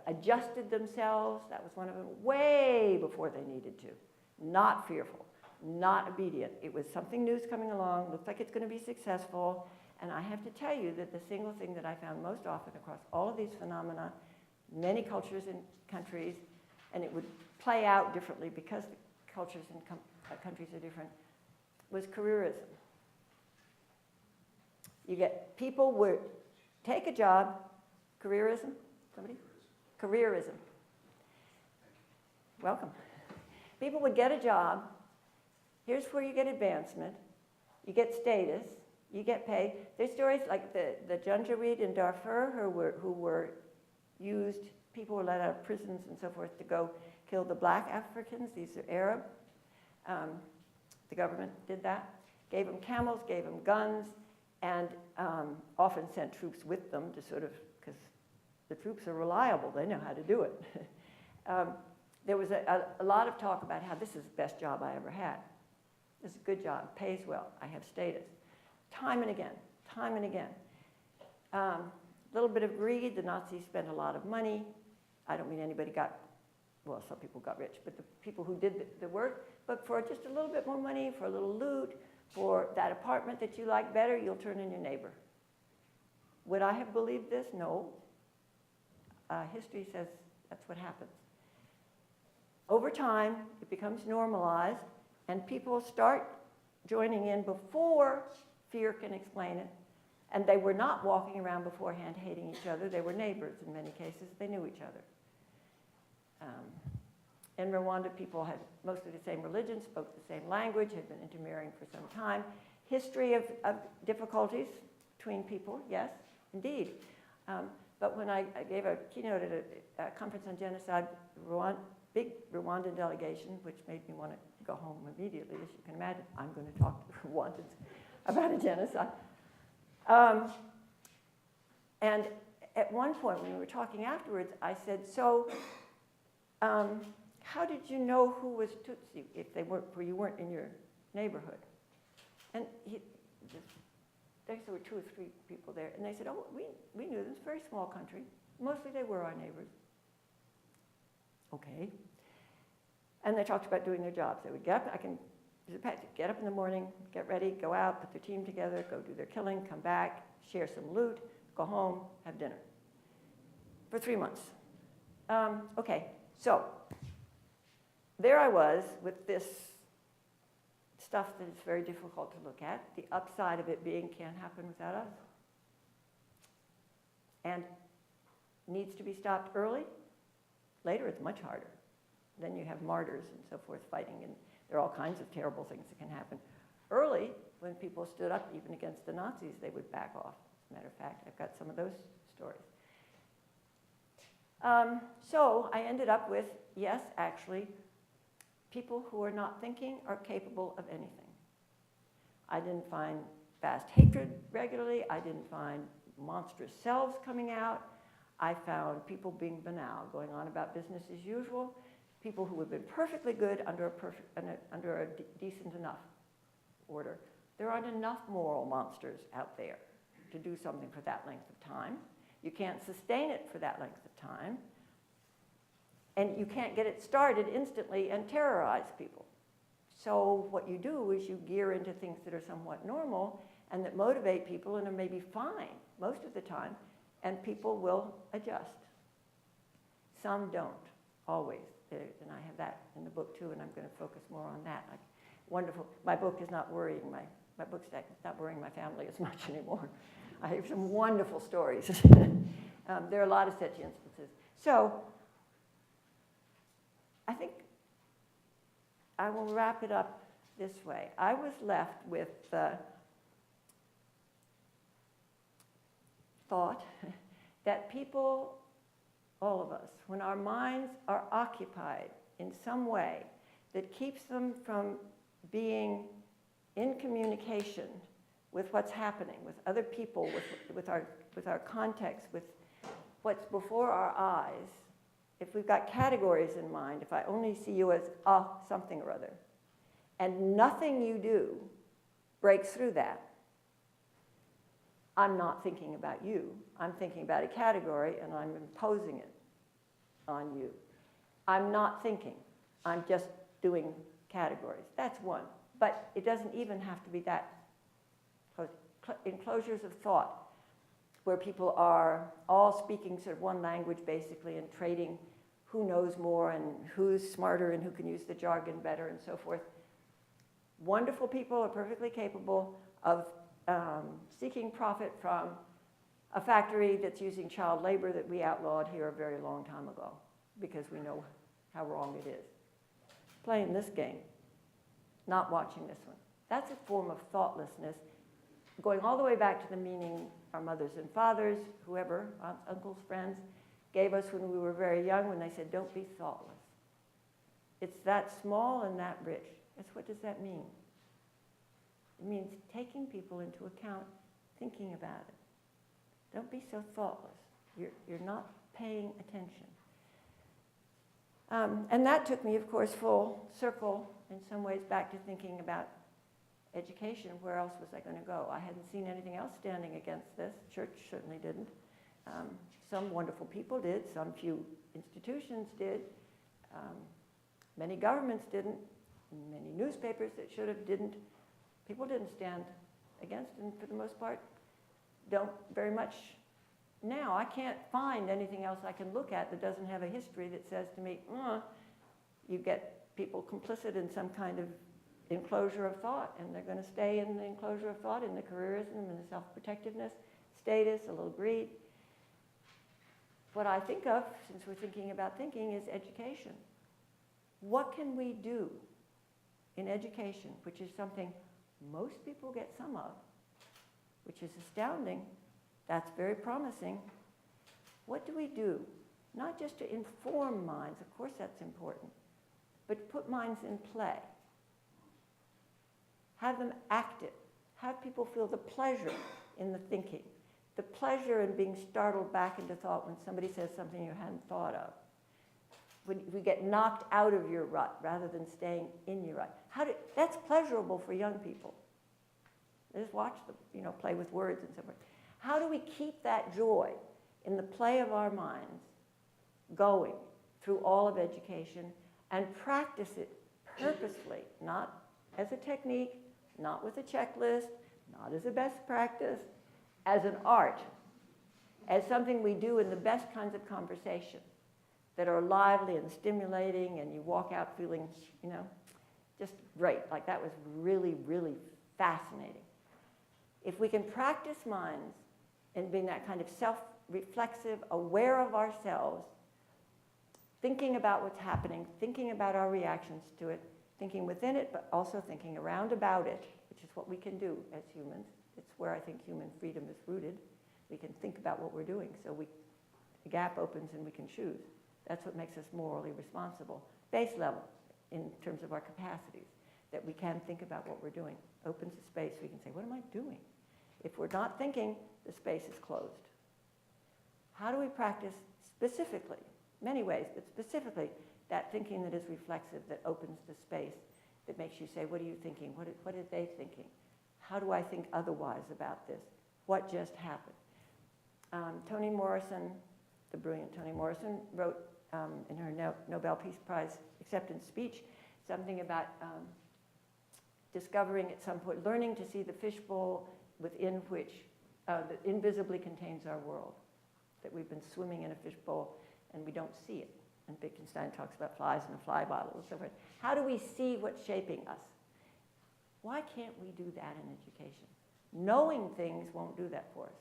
Speaker 2: adjusted themselves. That was one of them, way before they needed to. Not fearful, not obedient. It was something new's coming along, looks like it's going to be successful. And I have to tell you that the single thing that I found most often across all of these phenomena, many cultures and countries, and it would play out differently because the cultures and countries are different, was careerism. You get people would take a job, careerism, somebody? Careerism. Welcome. People would get a job. Here's where you get advancement. You get status. You get paid. There's stories like the Janjaweed in Darfur who were used, people were let out of prisons and so forth to go kill the black Africans. These are Arab. The government did that. Gave them camels, gave them guns, and often sent troops with them to sort of, because the troops are reliable, they know how to do it. There was a lot of talk about how this is the best job I ever had. This is a good job, pays well, I have status. Time and again, time and again. A little bit of greed, the Nazis spent a lot of money. I don't mean anybody got well, some people got rich, but the people who did the work, but for just a little bit more money, for a little loot, for that apartment that you like better, you'll turn in your neighbor. Would I have believed this? No. History says that's what happens. Over time, it becomes normalized, and people start joining in before fear can explain it. And they were not walking around beforehand hating each other. They were neighbors in many cases. They knew each other. In Rwanda, people had mostly the same religion, spoke the same language, had been intermarrying for some time. History of difficulties between people, yes, indeed. But when I gave a keynote at a conference on genocide, big Rwandan delegation, which made me want to go home immediately, as you can imagine. I'm going to talk to Rwandans about a genocide. And at one point, when we were talking afterwards, I said, so how did you know who was Tutsi if they weren't, you weren't in your neighborhood? And there were 2 or 3 people there, and they said, oh, we knew them. It's a very small country. Mostly they were our neighbors. Okay. And they talked about doing their jobs. They would get up, get up in the morning, get ready, go out, put their team together, go do their killing, come back, share some loot, go home, have dinner. For 3 months. Okay, so there I was with this stuff that is very difficult to look at, the upside of it being can't happen without us, and needs to be stopped early. Later it's much harder. Then you have martyrs and so forth fighting, and there are all kinds of terrible things that can happen. Early, when people stood up even against the Nazis, they would back off. As a matter of fact, I've got some of those stories. So I ended up with, yes, actually, people who are not thinking are capable of anything. I didn't find vast hatred regularly. I didn't find monstrous selves coming out. I found people being banal, going on about business as usual, people who have been perfectly good under a decent enough order. There aren't enough moral monsters out there to do something for that length of time. You can't sustain it for that length of time. And you can't get it started instantly and terrorize people. So what you do is you gear into things that are somewhat normal and that motivate people and are maybe fine most of the time, and people will adjust. Some don't, always. And I have that in the book too, and I'm going to focus more on that. Wonderful. My book is not worrying my book's not worrying my family as much anymore. I have some wonderful stories. There are a lot of such instances. So I think I will wrap it up this way. I was left with the thought that people, all of us, when our minds are occupied in some way that keeps them from being in communication with what's happening, with other people, with our context, with what's before our eyes, if we've got categories in mind, if I only see you as something or other, and nothing you do breaks through that, I'm not thinking about you. I'm thinking about a category, and I'm imposing it on you. I'm not thinking. I'm just doing categories. That's one. But it doesn't even have to be that. Enclosures of thought, where people are all speaking sort of one language, basically, and trading who knows more and who's smarter and who can use the jargon better and so forth. Wonderful people are perfectly capable of seeking profit from a factory that's using child labor that we outlawed here a very long time ago because we know how wrong it is. Playing this game, not watching this one. That's a form of thoughtlessness, going all the way back to the meaning our mothers and fathers, whoever, aunts, uncles, friends, gave us when we were very young when they said, don't be thoughtless. It's that small and that rich. What does that mean? It means taking people into account, thinking about it. Don't be so thoughtless. You're not paying attention. And that took me, of course, full circle in some ways back to thinking about education. Where else was I going to go? I hadn't seen anything else standing against this. Church certainly didn't. Some wonderful people did. Some few institutions did. Many governments didn't, many newspapers that should have didn't. People didn't stand against, and for the most part, don't very much now. I can't find anything else I can look at that doesn't have a history that says to me, you get people complicit in some kind of enclosure of thought, and they're going to stay in the enclosure of thought, in the careerism, in the self-protectiveness, status, a little greed. What I think of, since we're thinking about thinking, is education. What can we do in education, which is something most people get some of, which is astounding, that's very promising. What do we do? Not just to inform minds, of course that's important, but to put minds in play. Have them active. Have people feel the pleasure in the thinking, the pleasure in being startled back into thought when somebody says something you hadn't thought of. When we get knocked out of your rut rather than staying in your rut. That's pleasurable for young people. Just watch them, play with words and so forth. How do we keep that joy in the play of our minds going through all of education and practice it purposefully, not as a technique, not with a checklist, not as a best practice, as an art, as something we do in the best kinds of conversation that are lively and stimulating, and you walk out feeling, just great. Like that was really, really fascinating. If we can practice minds in being that kind of self-reflexive, aware of ourselves, thinking about what's happening, thinking about our reactions to it, thinking within it, but also thinking around about it, which is what we can do as humans. It's where I think human freedom is rooted. We can think about what we're doing, so the gap opens and we can choose. That's what makes us morally responsible. Base level, in terms of our capacities, that we can think about what we're doing. Opens a space, we can say, what am I doing? If we're not thinking, the space is closed. How do we practice specifically, many ways, but specifically, that thinking that is reflexive, that opens the space, that makes you say, what are you thinking? What are they thinking? How do I think otherwise about this? What just happened? Toni Morrison, the brilliant Toni Morrison, wrote in her Nobel Peace Prize acceptance speech something about discovering at some point, learning to see the fishbowl within which, that invisibly contains our world, that we've been swimming in a fishbowl and we don't see it. And Wittgenstein talks about flies in a fly bottle and so forth. How do we see what's shaping us? Why can't we do that in education? Knowing things won't do that for us.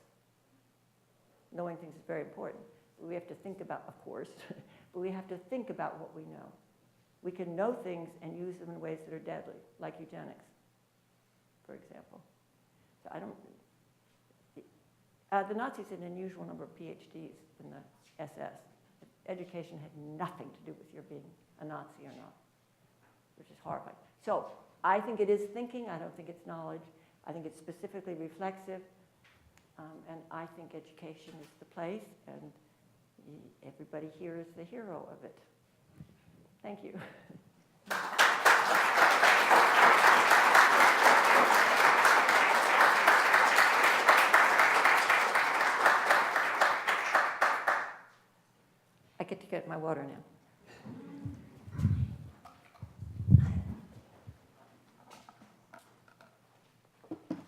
Speaker 2: Knowing things is very important. We have to think about, of course, but we have to think about what we know. We can know things and use them in ways that are deadly, like eugenics, for example. So the Nazis had an unusual number of PhDs in the SS. Education had nothing to do with your being a Nazi or not, which is horrifying. So I think it is thinking. I don't think it's knowledge. I think it's specifically reflexive. And I think education is the place, and everybody here is the hero of it. Thank you. I get to get my water now.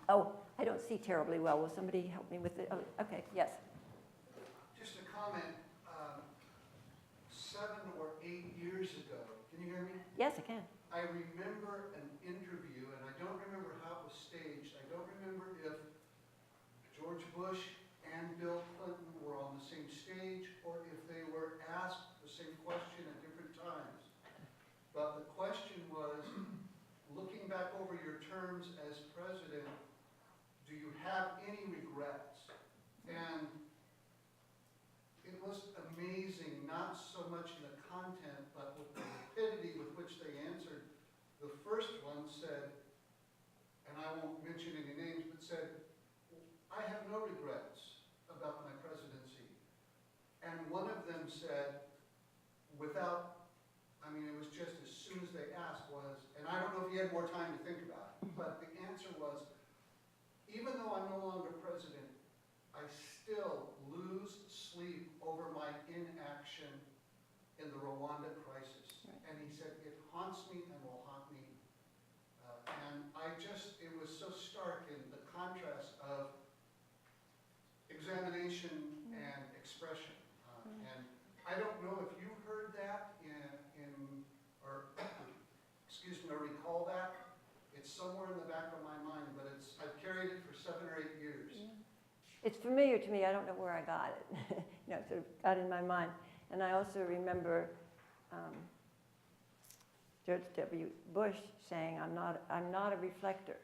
Speaker 2: Oh, I don't see terribly well. Will somebody help me with it? Oh, okay, yes.
Speaker 3: Just a comment. 7 or 8 years ago, can you hear me?
Speaker 2: Yes, I can.
Speaker 3: I remember an interview, and I don't remember how it was staged. I don't remember if George Bush and Bill Clinton were on the same stage or if they were asked the same question at different times. But the question was, looking back over your terms as president, do you have any regrets? And it was amazing, not so much in the content, but with the rapidity with which they answered. The first one said, and I won't mention any names, but said, I have no regrets about my presidency. And one of them said, without, I mean, it was just as soon as they asked was, and I don't know if he had more time to think about it, but the answer was, even though I'm no longer president, I still lose sleep over my inaction in the Rwanda crisis. haunts me and will haunt me. And it was so stark in the contrast of examination and expression. And I don't know if you heard that or excuse me, or recall that. It's somewhere in the back of my mind, but I've carried it for 7 or 8 years.
Speaker 2: Yeah. It's familiar to me. I don't know where I got it. It sort of got in my mind. And I also remember George W. Bush saying, I'm not a reflector.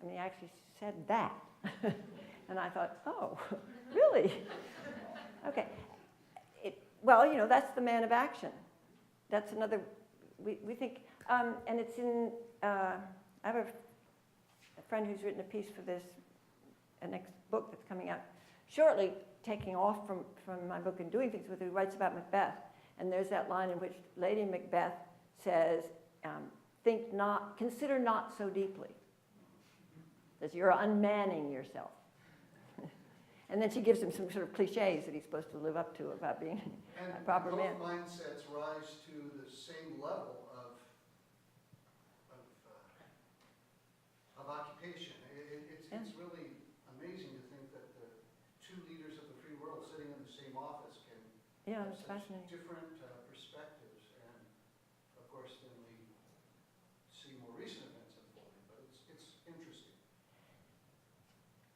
Speaker 2: I mean, he actually said that. And I thought, oh, really? Okay. Well, that's the man of action. That's another, we think, and it's in, I have a friend who's written a piece for this, a next book that's coming out shortly, taking off from my book and doing things with it, who writes about Macbeth. And there's that line in which Lady Macbeth says, consider not so deeply. Says, you're unmanning yourself. And then she gives him some sort of cliches that he's supposed to live up to about being a proper man.
Speaker 3: And both mindsets rise to the same level of occupation. It's really amazing to think that the two leaders of the free world sitting in the same office can have
Speaker 2: It's
Speaker 3: such
Speaker 2: fascinating.
Speaker 3: different perspectives. And of course, then we see more recent events unfolding, but it's interesting.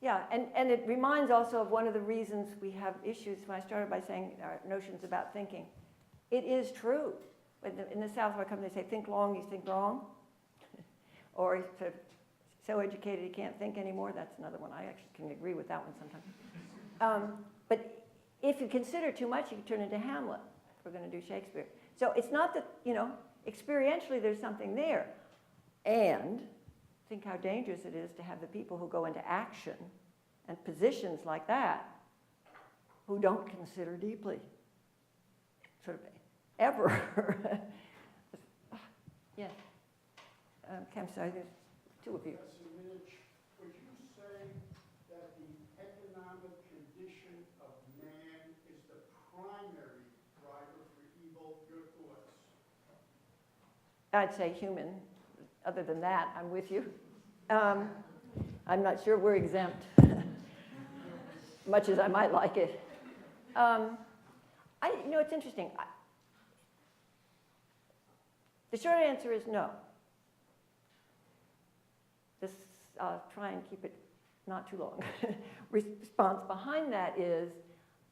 Speaker 2: Yeah, and it reminds also of one of the reasons we have issues, when I started by saying our notions about thinking. It is true. In the South, where I come, they say, think long, you think wrong. Or sort of so educated he can't think anymore. That's another one. I actually can agree with that one sometimes. But if you consider too much, you can turn into Hamlet, if we're going to do Shakespeare. So it's not that, experientially there's something there. And think how dangerous it is to have the people who go into action and positions like that who don't consider deeply, sort of ever. Yes. Okay, I'm sorry, there's two of you.
Speaker 4: Professor Minnich, would you say that the economic condition of man is the primary driver for evil? Your thoughts?
Speaker 2: I'd say human. Other than that, I'm with you. I'm not sure we're exempt, much as I might like it. It's interesting. The short answer is no. I'll try and keep it not too long. Response behind that is,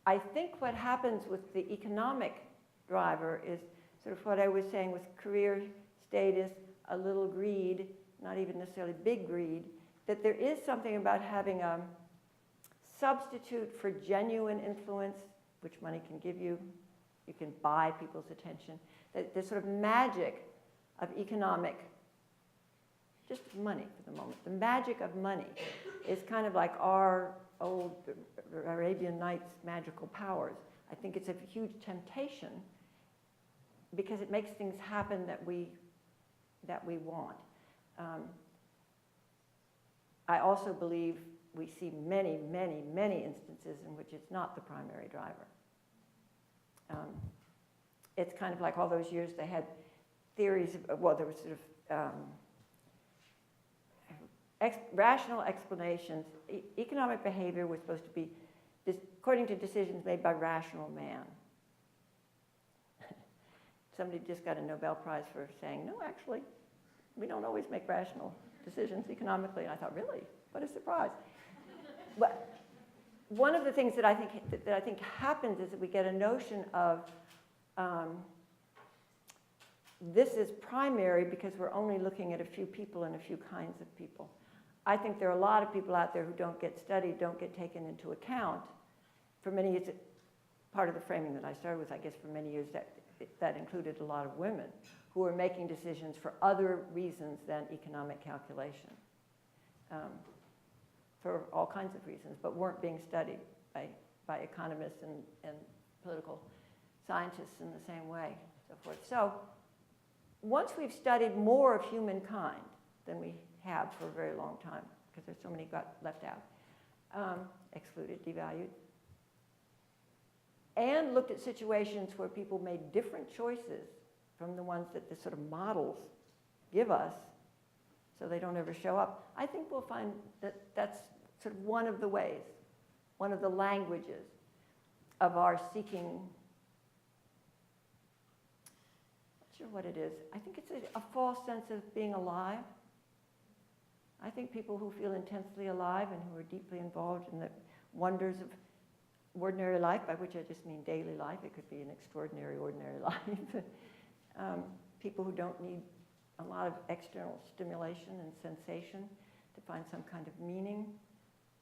Speaker 2: I think what happens with the economic driver is sort of what I was saying with career status, a little greed, not even necessarily big greed, that there is something about having a substitute for genuine influence, which money can give you. You can buy people's attention. The sort of magic of economic, just money for the moment. The magic of money is kind of like our old Arabian Nights magical powers. I think it's a huge temptation because it makes things happen that we want. I also believe we see many, many, many instances in which it's not the primary driver. It's kind of like all those years they had theories of, well, there was sort of rational explanations. Economic behavior was supposed to be according to decisions made by rational man. Somebody just got a Nobel Prize for saying, no, actually, we don't always make rational decisions economically. And I thought, really? What a surprise. But one of the things that I think happens is that we get a notion of this is primary because we're only looking at a few people and a few kinds of people. I think there are a lot of people out there who don't get studied, don't get taken into account. For many years, part of the framing that I started with, I guess for many years, that included a lot of women who were making decisions for other reasons than economic calculation, for all kinds of reasons, but weren't being studied by economists and political scientists in the same way, so forth. So once we've studied more of humankind than we have for a very long time, because there's so many got left out, excluded, devalued, and looked at situations where people made different choices from the ones that the sort of models give us, so they don't ever show up. I think we'll find that that's sort of one of the ways, one of the languages of our seeking. Not sure what it is. I think it's a false sense of being alive. I think people who feel intensely alive and who are deeply involved in the wonders of ordinary life, by which I just mean daily life, it could be an extraordinary ordinary life. People who don't need a lot of external stimulation and sensation to find some kind of meaning,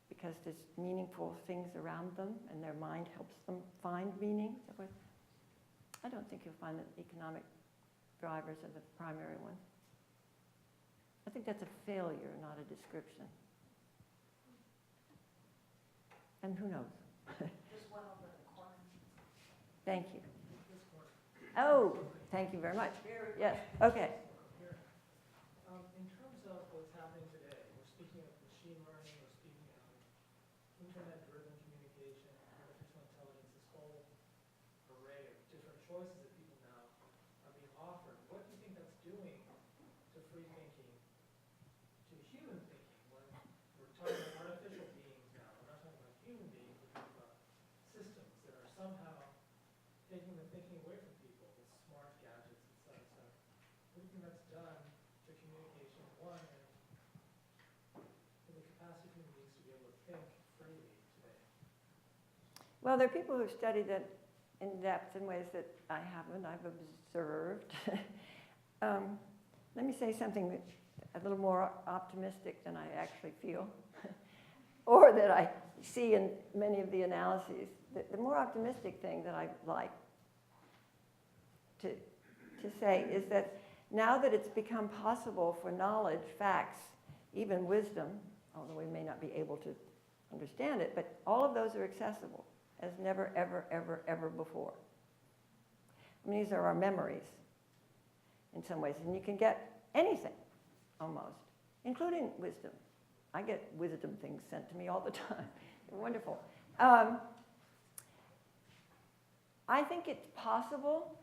Speaker 2: because there's meaningful things around them and their mind helps them find meaning. I don't think you'll find that economic drivers are the primary ones. I think that's a failure, not a description. And who knows?
Speaker 1: There's one over in the corner.
Speaker 2: Thank you. Oh, thank you very much. Yes, okay.
Speaker 5: In terms of what's happening today, we're speaking of machine learning, we're speaking of internet-driven communication, artificial intelligence, this whole array of different choices that people now are being offered. What do you think that's doing to free thinking, to human thinking? When we're talking about artificial beings now, we're not talking about human beings, we're talking about systems that are somehow taking the thinking away from people with smart gadgets, et cetera, et cetera. What do you think that's done to communication, one, and to the capacity of human beings to be able to think freely today?
Speaker 2: Well, there are people who've studied that in depth in ways that I haven't. I've observed. Let me say something that's a little more optimistic than I actually feel, or that I see in many of the analyses. The more optimistic thing that I like to say is that now that it's become possible for knowledge, facts, even wisdom, although we may not be able to understand it, but all of those are accessible as never, ever, ever, ever before. I mean, these are our memories in some ways, and you can get anything, almost, including wisdom. I get wisdom things sent to me all the time. They're wonderful. I think it's possible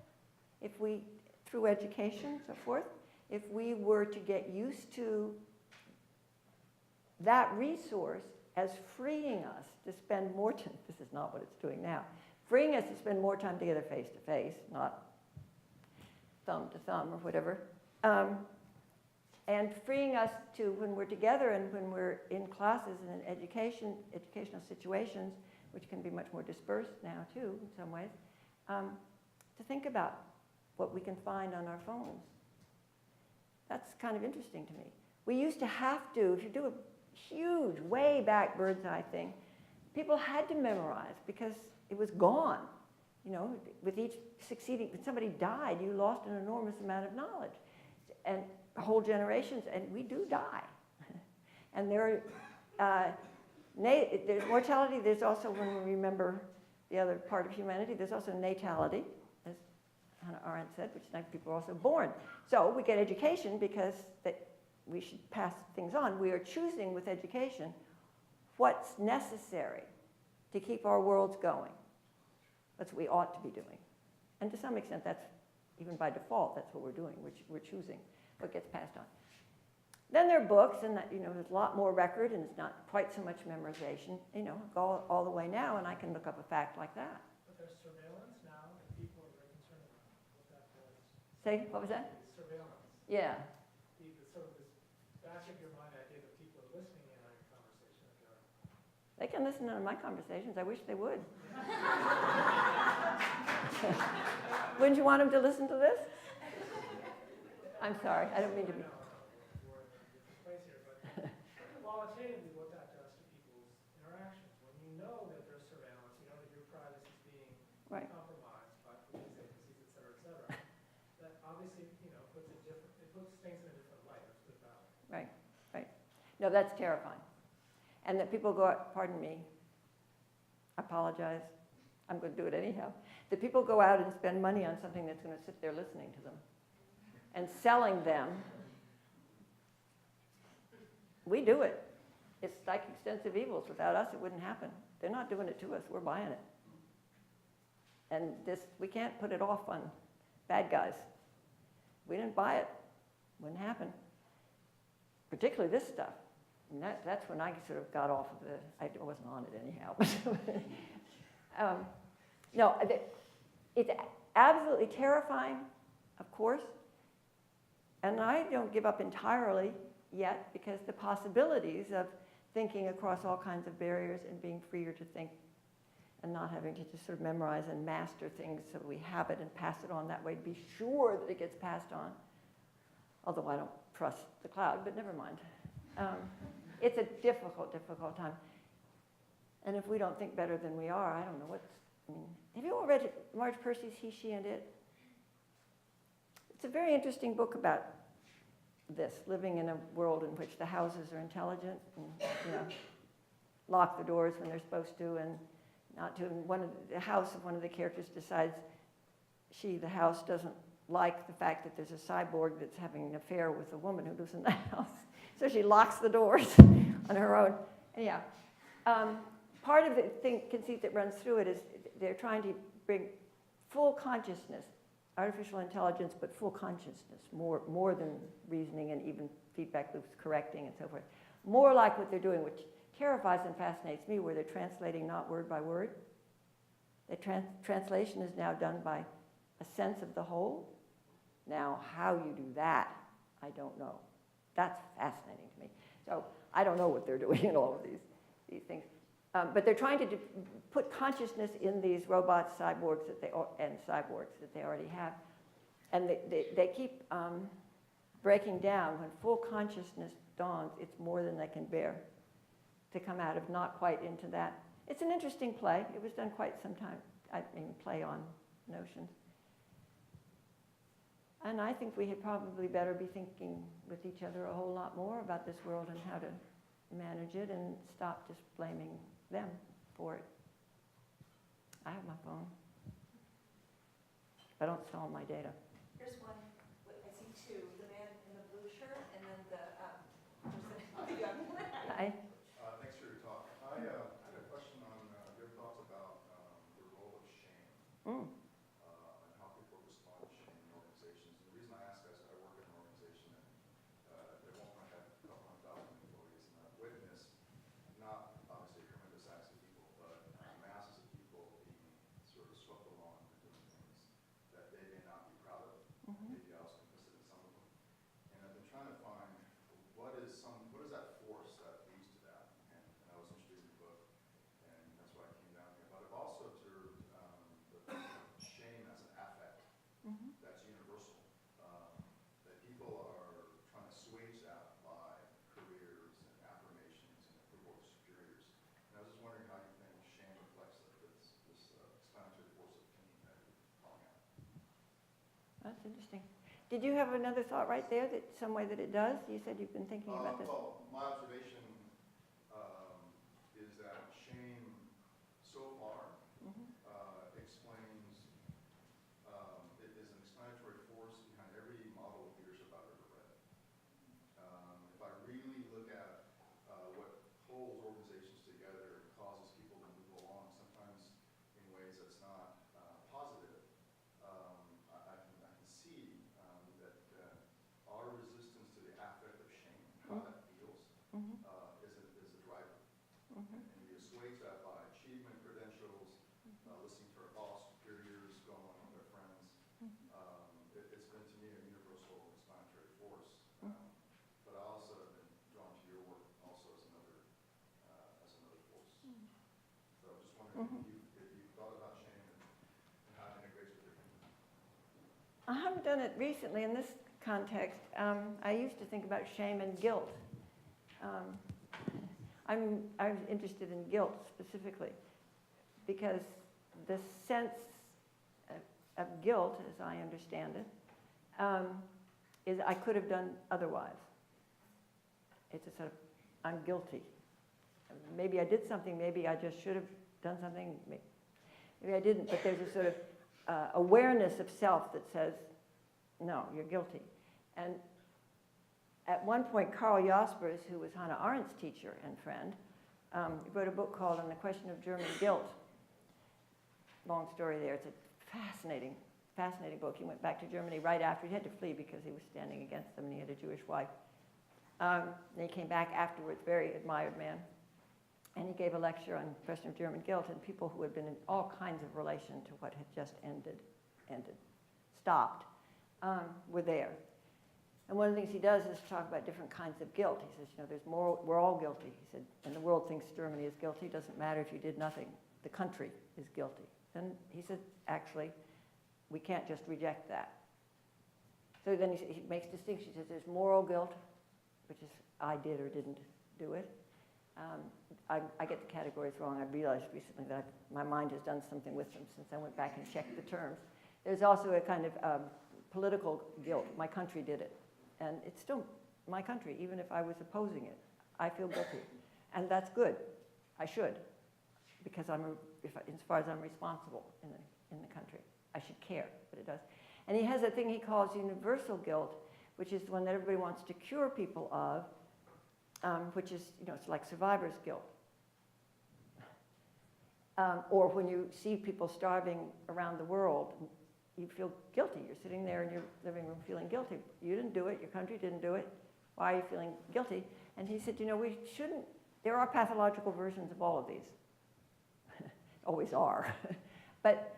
Speaker 2: if we, through education and so forth, if we were to get used to that resource as freeing us to spend more time, this is not what it's doing now, freeing us to spend more time together face to face, not thumb to thumb or whatever, and freeing us to, when we're together and when we're in classes and in educational situations, which can be much more dispersed now too in some ways, to think about what we can find on our phones. That's kind of interesting to me. We used to have to, if you do a huge, way back bird's eye thing, people had to memorize because it was gone. You know, with each succeeding, when somebody died, you lost an enormous amount of knowledge. And whole generations, and we do die. And there's mortality, there's also, when we remember the other part of humanity, there's also natality, as Hannah Arendt said, which is like people are also born. So we get education because that we should pass things on. We are choosing with education what's necessary to keep our worlds going. That's what we ought to be doing. And to some extent, that's, even by default, that's what we're doing. We're choosing what gets passed on. Then there are books, and that, you know, there's a lot more record, and it's not quite so much memorization. You know, go all the way now, and I can look up a fact like that.
Speaker 5: But there's surveillance now that people are very concerned about what that does.
Speaker 2: Say, what was that?
Speaker 5: Surveillance.
Speaker 2: Yeah.
Speaker 5: The sort of this back of your mind idea that people are listening in on your conversation. If you're...
Speaker 2: They can listen to my conversations. I wish they would. Wouldn't you want them to listen to this? I'm sorry, I don't mean to be.
Speaker 5: We're in a different place here, but qualitatively what that does to people's interactions. When you know that there's surveillance, you know that your privacy is being compromised by police agencies, et cetera, that obviously, you know, puts things in a different light. Let's put it that way.
Speaker 2: Right. No, that's terrifying. And that people go out, pardon me, I apologize, I'm going to do it anyhow. That people go out and spend money on something that's going to sit there listening to them and selling them. We do it. It's like extensive evils. Without us, it wouldn't happen. They're not doing it to us. We're buying it. And this, we can't put it off on bad guys. we didn't buy it, wouldn't happen. Particularly this stuff. And that's when I sort of got off of I wasn't on it anyhow. No, it's absolutely terrifying, of course. And I don't give up entirely yet, because the possibilities of thinking across all kinds of barriers and being freer to think and not having to just sort of memorize and master things so we have it and pass it on that way to be sure that it gets passed on. Although I don't trust the cloud, but never mind. It's a difficult, difficult time. And if we don't think better than we are, I don't know have you all read Marge Percy's He, She, and It? It's a very interesting book about this, living in a world in which the houses are intelligent and, lock the doors when they're supposed to and not to. And the house of one of the characters decides the house doesn't like the fact that there's a cyborg that's having an affair with a woman who lives in the house. So she locks the doors on her own. Anyhow, part of the conceit that runs through it is they're trying to bring full consciousness, artificial intelligence, but full consciousness, more than reasoning and even feedback loops correcting and so forth. More like what they're doing, which terrifies and fascinates me, where they're translating not word by word. The translation is now done by a sense of the whole. Now, how you do that, I don't know. That's fascinating to me. So I don't know what they're doing in all of these things. But they're trying to put consciousness in these robots, cyborgs and cyborgs that they already have. And they keep breaking down. When full consciousness dawns, it's more than they can bear to come out of not quite into that. It's an interesting play. It was done quite some time. Play on notions. And I think we had probably better be thinking with each other a whole lot more about this world and how to manage it and stop just blaming them for it. I have my phone. I don't sell my data.
Speaker 1: Here's one. I see two. The man in the blue shirt and then the young one.
Speaker 2: Hi.
Speaker 6: Thanks for your talk. I had a question on your thoughts about the role of shame and how people respond to shame in organizations. And the reason I ask is I work in an organization and at one point I had a couple 100,000 employees, and I've witnessed not obviously tremendous acts of people, but masses of people being sort of swept along and doing things that they may not be proud of. Maybe I was complicit in some of them. And I've been trying to find what is that force that leads to that. And I was interested in your book, and that's why I came down here. But I've also observed the shame as an affect that's universal. That people are trying to assuage that by careers and affirmations and approval of superiors. And I was just wondering how you think shame reflects this explanatory force of thinking that you're calling out.
Speaker 2: That's interesting. Did you have another thought right there, that some way that it does? You said you've been thinking about this.
Speaker 6: Well, my observation is that shame so far explains, it is an explanatory force behind every model of leadership I've ever read. If I really look at what holds organizations together and causes people to move along, sometimes in ways that's not positive, I can see that our resistance to the affect of shame, how that feels, is a driver. And we assuage that by achievement, credentials, listening to our boss, superiors, going along with our friends. It's been to me a universal explanatory force. But I also have been drawn to your work also as another force. So I'm just wondering if you've thought about shame and how it integrates with your thinking.
Speaker 2: I haven't done it recently in this context. I used to think about shame and guilt. I'm interested in guilt specifically because the sense of guilt, as I understand it, is I could have done otherwise. It's a sort of, I'm guilty. Maybe I did something, maybe I just should have done something, maybe I didn't, but there's a sort of awareness of self that says, no, you're guilty. And at one point, Karl Jaspers, who was Hannah Arendt's teacher and friend, wrote a book called On the Question of German Guilt. Long story there. It's a fascinating fascinating book. He went back to Germany right after. He had to flee because he was standing against them and he had a Jewish wife. And he came back afterwards, very admired man. And he gave a lecture on the question of German guilt, and people who had been in all kinds of relation to what had just stopped, were there. And one of the things he does is talk about different kinds of guilt. He says, you know, there's moral, we're all guilty. He said, and the world thinks Germany is guilty. It doesn't matter if you did nothing. The country is guilty. And he said, actually, we can't just reject that. So then he makes distinctions. He says there's moral guilt, which is I did or didn't do it. I get the categories wrong. I realized recently that my mind has done something with them since I went back and checked the terms. There's also a kind of political guilt. My country did it. And it's still my country, even if I was opposing it. I feel guilty. And that's good. I should, because as far as I'm responsible in the country. I should care, but it does. And he has a thing he calls universal guilt, which is the one that everybody wants to cure people of, which is, you know, it's like survivor's guilt. Or when you see people starving around the world, you feel guilty. You're sitting there in your living room feeling guilty. You didn't do it. Your country didn't do it. Why are you feeling guilty? And he said, you know, we shouldn't, there are pathological versions of all of these. Always are. But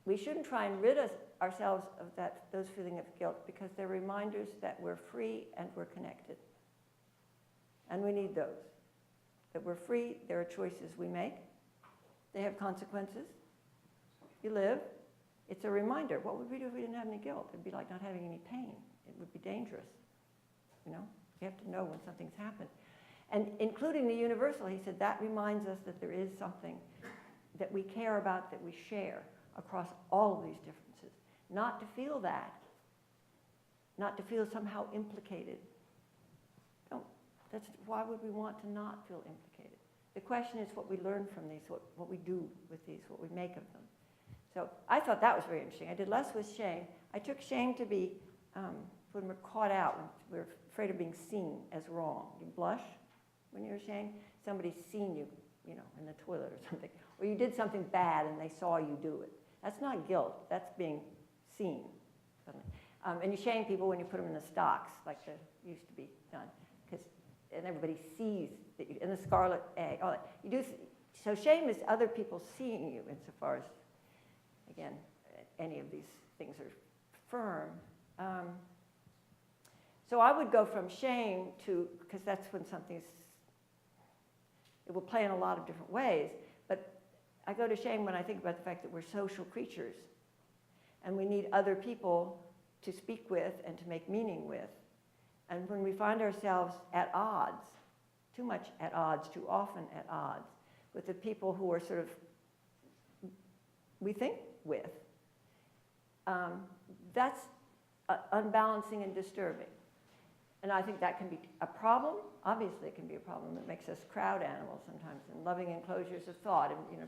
Speaker 2: we shouldn't try and rid ourselves of those feelings of guilt, because they're reminders that we're free and we're connected. And we need those. That we're free, there are choices we make. They have consequences. You live. It's a reminder. What would we do if we didn't have any guilt? It'd be like not having any pain. It would be dangerous. You know? You have to know when something's happened. And including the universal, he said, that reminds us that there is something that we care about, that we share across all of these differences. Not to feel that. Not to feel somehow implicated. Why would we want to not feel implicated? The question is what we learn from these, what we do with these, what we make of them. So I thought that was very interesting. I did less with shame. I took shame to be when we're caught out, when we're afraid of being seen as wrong. You blush when you're ashamed. Somebody's seen you, you know, in the toilet or something. Or you did something bad and they saw you do it. That's not guilt. That's being seen. And you shame people when you put them in the stocks, like they used to be done. And everybody sees that you, and the scarlet A, all that. You do, so shame is other people seeing you, insofar as, again, any of these things are firm. So I would go from shame to, because that's when something's, it will play in a lot of different ways, but I go to shame when I think about the fact that we're social creatures, and we need other people to speak with and to make meaning with. And when we find ourselves at odds, too much at odds, too often at odds, with the people who are sort of, we think with, that's unbalancing and disturbing. And I think that can be a problem. Obviously, it can be a problem. It makes us crowd animals sometimes, and loving enclosures of thought, and, you know,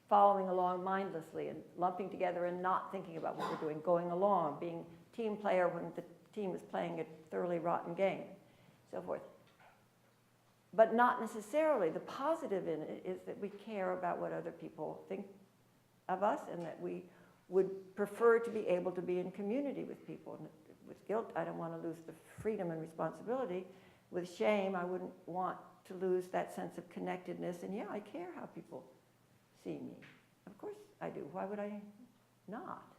Speaker 2: following along mindlessly, and lumping together and not thinking about what we're doing, going along, being team player when the team is playing a thoroughly rotten game, so forth. But not necessarily. The positive in it is that we care about what other people think of us, and that we would prefer to be able to be in community with people. And with guilt, I don't want to lose the freedom and responsibility. With shame, I wouldn't want to lose that sense of connectedness. And yeah, I care how people see me. Of course I do. Why would I not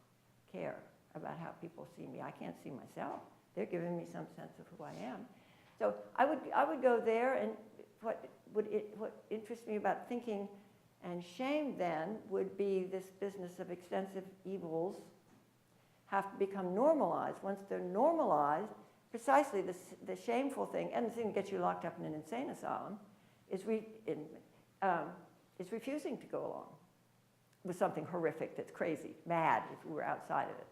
Speaker 2: care about how people see me? I can't see myself. They're giving me some sense of who I am. So I would go there, and what interests me about thinking and shame then would be this business of extensive evils have to become normalized. Once they're normalized, precisely the shameful thing, and the thing that gets you locked up in an insane asylum, is refusing to go along with something horrific that's crazy, mad, if we were outside of it.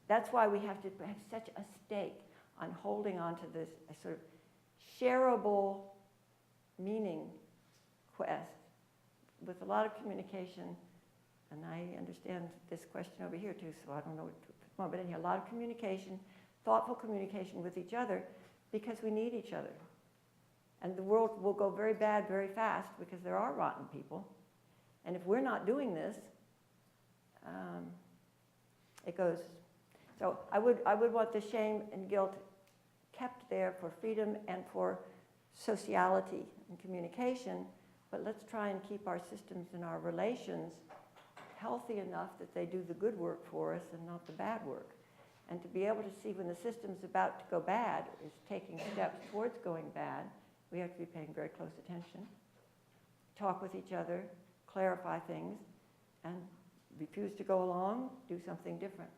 Speaker 2: That's why we have to have such a stake on holding on to this sort of shareable meaning quest with a lot of communication. And I understand this question over here too, so I don't know what to put on, but anyhow, a lot of communication, thoughtful communication with each other, because we need each other. And the world will go very bad very fast because there are rotten people. And if we're not doing this, It goes, so I would want the shame and guilt kept there for freedom and for sociality and communication, but let's try and keep our systems and our relations healthy enough that they do the good work for us and not the bad work. And to be able to see when the system's about to go bad, is taking steps towards going bad, we have to be paying very close attention, talk with each other, clarify things, and refuse to go along, do something different.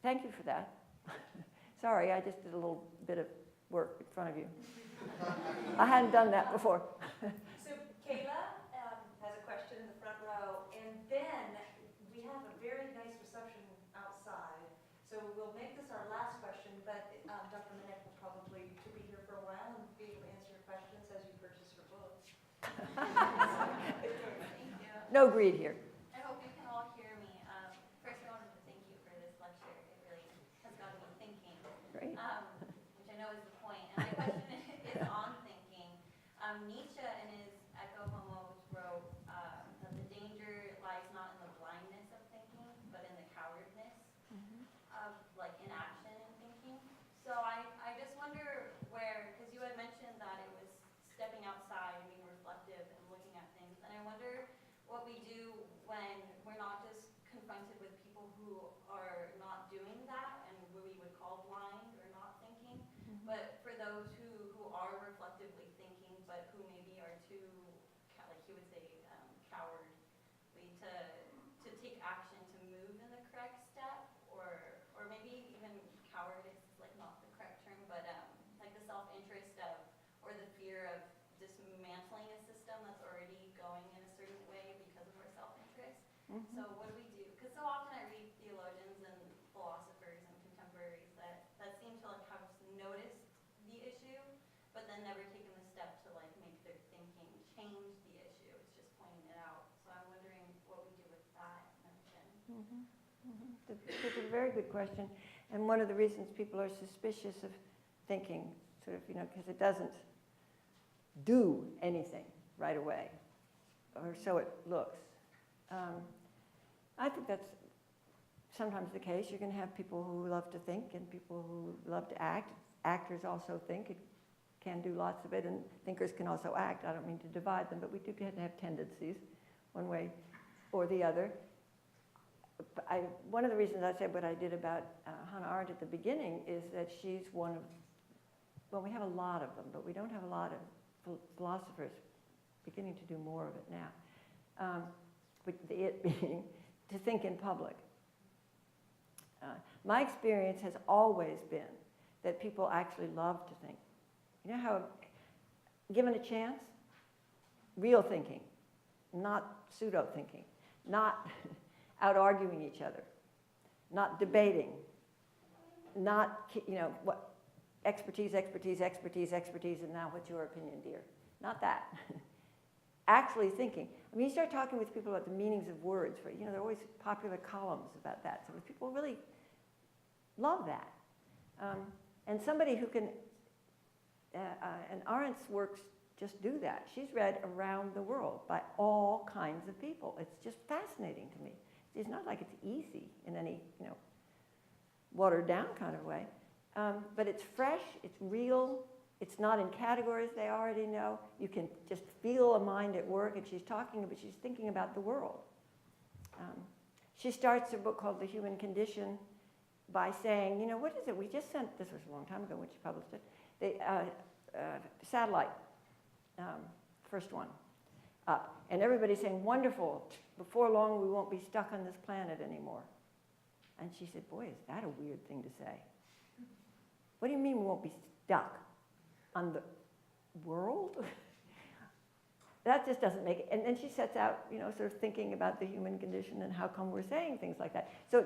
Speaker 2: Thank you for that. Sorry, I just did a little bit of work in front of you. I hadn't done that before.
Speaker 1: So Kayla has a question in the front row, and then we have a very nice reception outside. So we'll make this our last question, but Dr. Minnich will probably be here for a while and be able to answer your questions as you purchase her books.
Speaker 7: Thank you.
Speaker 2: No greed here.
Speaker 7: I hope you can all hear me. First, I wanted to thank you for this lecture. It really has gotten me thinking,
Speaker 2: Great.
Speaker 7: which I know is the point. And my question is on thinking. Nietzsche, in his Echo Homo, wrote that the danger lies not in the blindness of thinking, but in the cowardness of like inaction and thinking. So I just wonder where, because you had mentioned that it was stepping outside and being reflective and looking at things, and I wonder what we do when we're not just confronted with people who are not doing that and what we would call blind or not thinking, but for those who are reflectively thinking, but who maybe are too, like he would say, cowardly to take action to move in the correct step, or maybe even coward is like not the correct term, but like the self-interest of, or the fear of dismantling a system that's already going in a certain way because of our self-interest. So what do we do? Because so often I read theologians and philosophers and contemporaries that seem to like have noticed the issue, but then never taken the step to like make their thinking change the issue. It's just pointing it out. So I'm wondering what we do with that notion.
Speaker 2: It's a very good question. And one of the reasons people are suspicious of thinking, sort of, because it doesn't do anything right away, or so it looks. I think that's sometimes the case. You're going to have people who love to think and people who love to act. Actors also think and can do lots of it, and thinkers can also act. I don't mean to divide them, but we do have to have tendencies one way or the other. One of the reasons I said what I did about Hannah Arendt at the beginning is that she's one of, well, we have a lot of them, but we don't have a lot of philosophers beginning to do more of it now. But it being to think in public. My experience has always been that people actually love to think. You know how, given a chance, real thinking, not pseudo-thinking, not out-arguing each other, not debating, not, what, expertise, and now what's your opinion, dear? Not that. Actually thinking. I mean, you start talking with people about the meanings of words. There are always popular columns about that. So people really love that. And somebody who can, and Arendt's works just do that. She's read around the world by all kinds of people. It's just fascinating to me. It's not like it's easy in any, watered down kind of way. But it's fresh, it's real, it's not in categories they already know. You can just feel a mind at work, and she's thinking about the world. She starts a book called The Human Condition by saying, what is it? We just sent, this was a long time ago when she published it, the satellite, first one, up. And everybody's saying, wonderful, before long we won't be stuck on this planet anymore. And she said, boy, is that a weird thing to say. What do you mean we won't be stuck on the world? That just doesn't make it. And then she sets out, sort of thinking about the human condition and how come we're saying things like that. So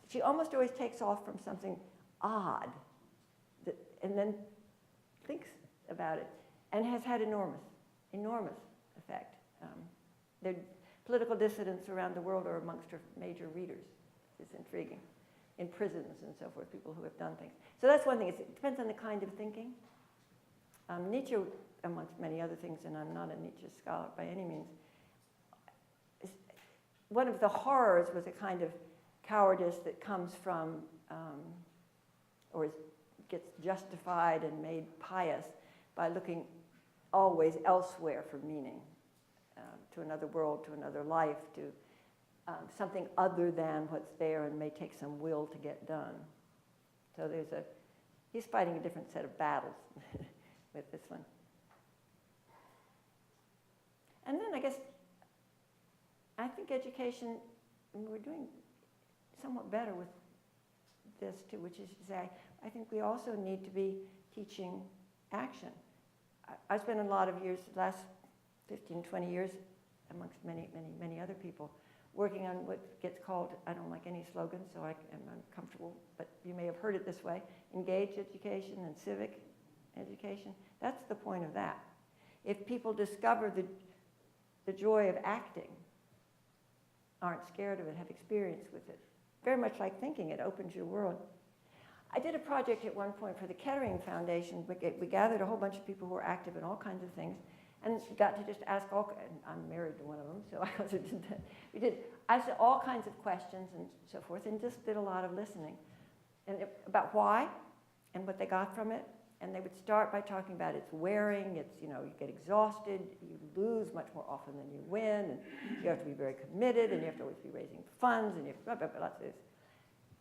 Speaker 2: she almost always takes off from something odd and then thinks about it, and has had enormous effect. The political dissidents around the world are amongst her major readers. It's intriguing. In prisons and so forth, people who have done things. So that's one thing. It depends on the kind of thinking. Nietzsche, amongst many other things, and I'm not a Nietzsche scholar by any means, one of the horrors was a kind of cowardice that comes from, or gets justified and made pious by looking always elsewhere for meaning, to another world, to another life, to something other than what's there and may take some will to get done. So he's fighting a different set of battles with this one. And then I think education, and we're doing somewhat better with this too, which is to say, I think we also need to be teaching action. I spent a lot of years, the last 15, 20 years, amongst many other people, working on what gets called, I don't like any slogans, so I am uncomfortable, but you may have heard it this way, engaged education and civic education. That's the point of that. If people discover the joy of acting, aren't scared of it, have experience with it, very much like thinking, it opens your world. I did a project at one point for the Kettering Foundation. We gathered a whole bunch of people who were active in all kinds of things and got to just ask and I'm married to one of them, so I also did that. We did ask all kinds of questions and so forth and just did a lot of listening about why and what they got from it. And they would start by talking about its wearing, you get exhausted, you lose much more often than you win, and you have to be very committed, and you have to always be raising funds, and you have lots of this.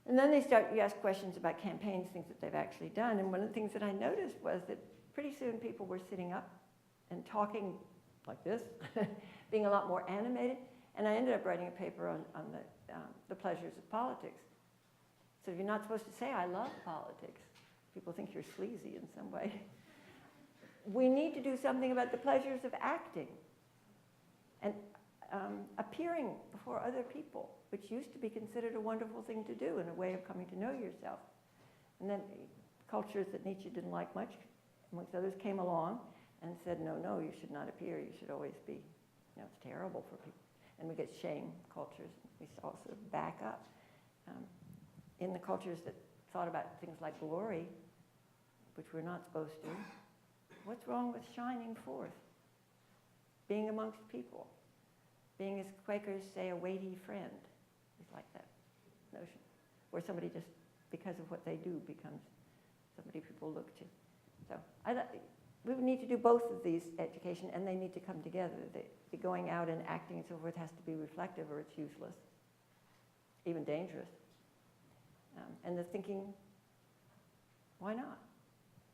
Speaker 2: And then you ask questions about campaigns, things that they've actually done. And one of the things that I noticed was that pretty soon people were sitting up and talking like this, being a lot more animated. And I ended up writing a paper on the pleasures of politics. So you're not supposed to say, I love politics. People think you're sleazy in some way. We need to do something about the pleasures of acting and appearing before other people, which used to be considered a wonderful thing to do and a way of coming to know yourself. And then cultures that Nietzsche didn't like much, amongst others, came along and said, no, you should not appear. You should always be, it's terrible for people. And we get shame cultures. We also back up. In the cultures that thought about things like glory, which we're not supposed to, what's wrong with shining forth? Being amongst people. Being, as Quakers say, a weighty friend. It's like that notion. Where somebody just, because of what they do, becomes somebody people look to. So we need to do both of these education, and they need to come together. The going out and acting and so forth has to be reflective, or it's useless, even dangerous. And the thinking, why not?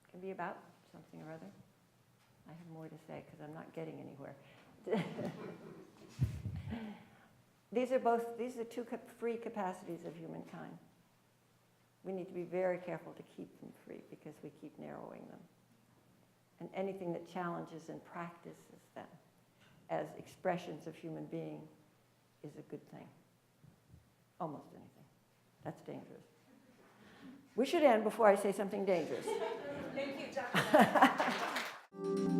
Speaker 2: It can be about something or other. I have more to say because I'm not getting anywhere. These are two free capacities of humankind. We need to be very careful to keep them free because we keep narrowing them. And anything that challenges and practices them as expressions of human being is a good thing. Almost anything. That's dangerous. We should end before I say something dangerous.
Speaker 1: Thank you, Dr.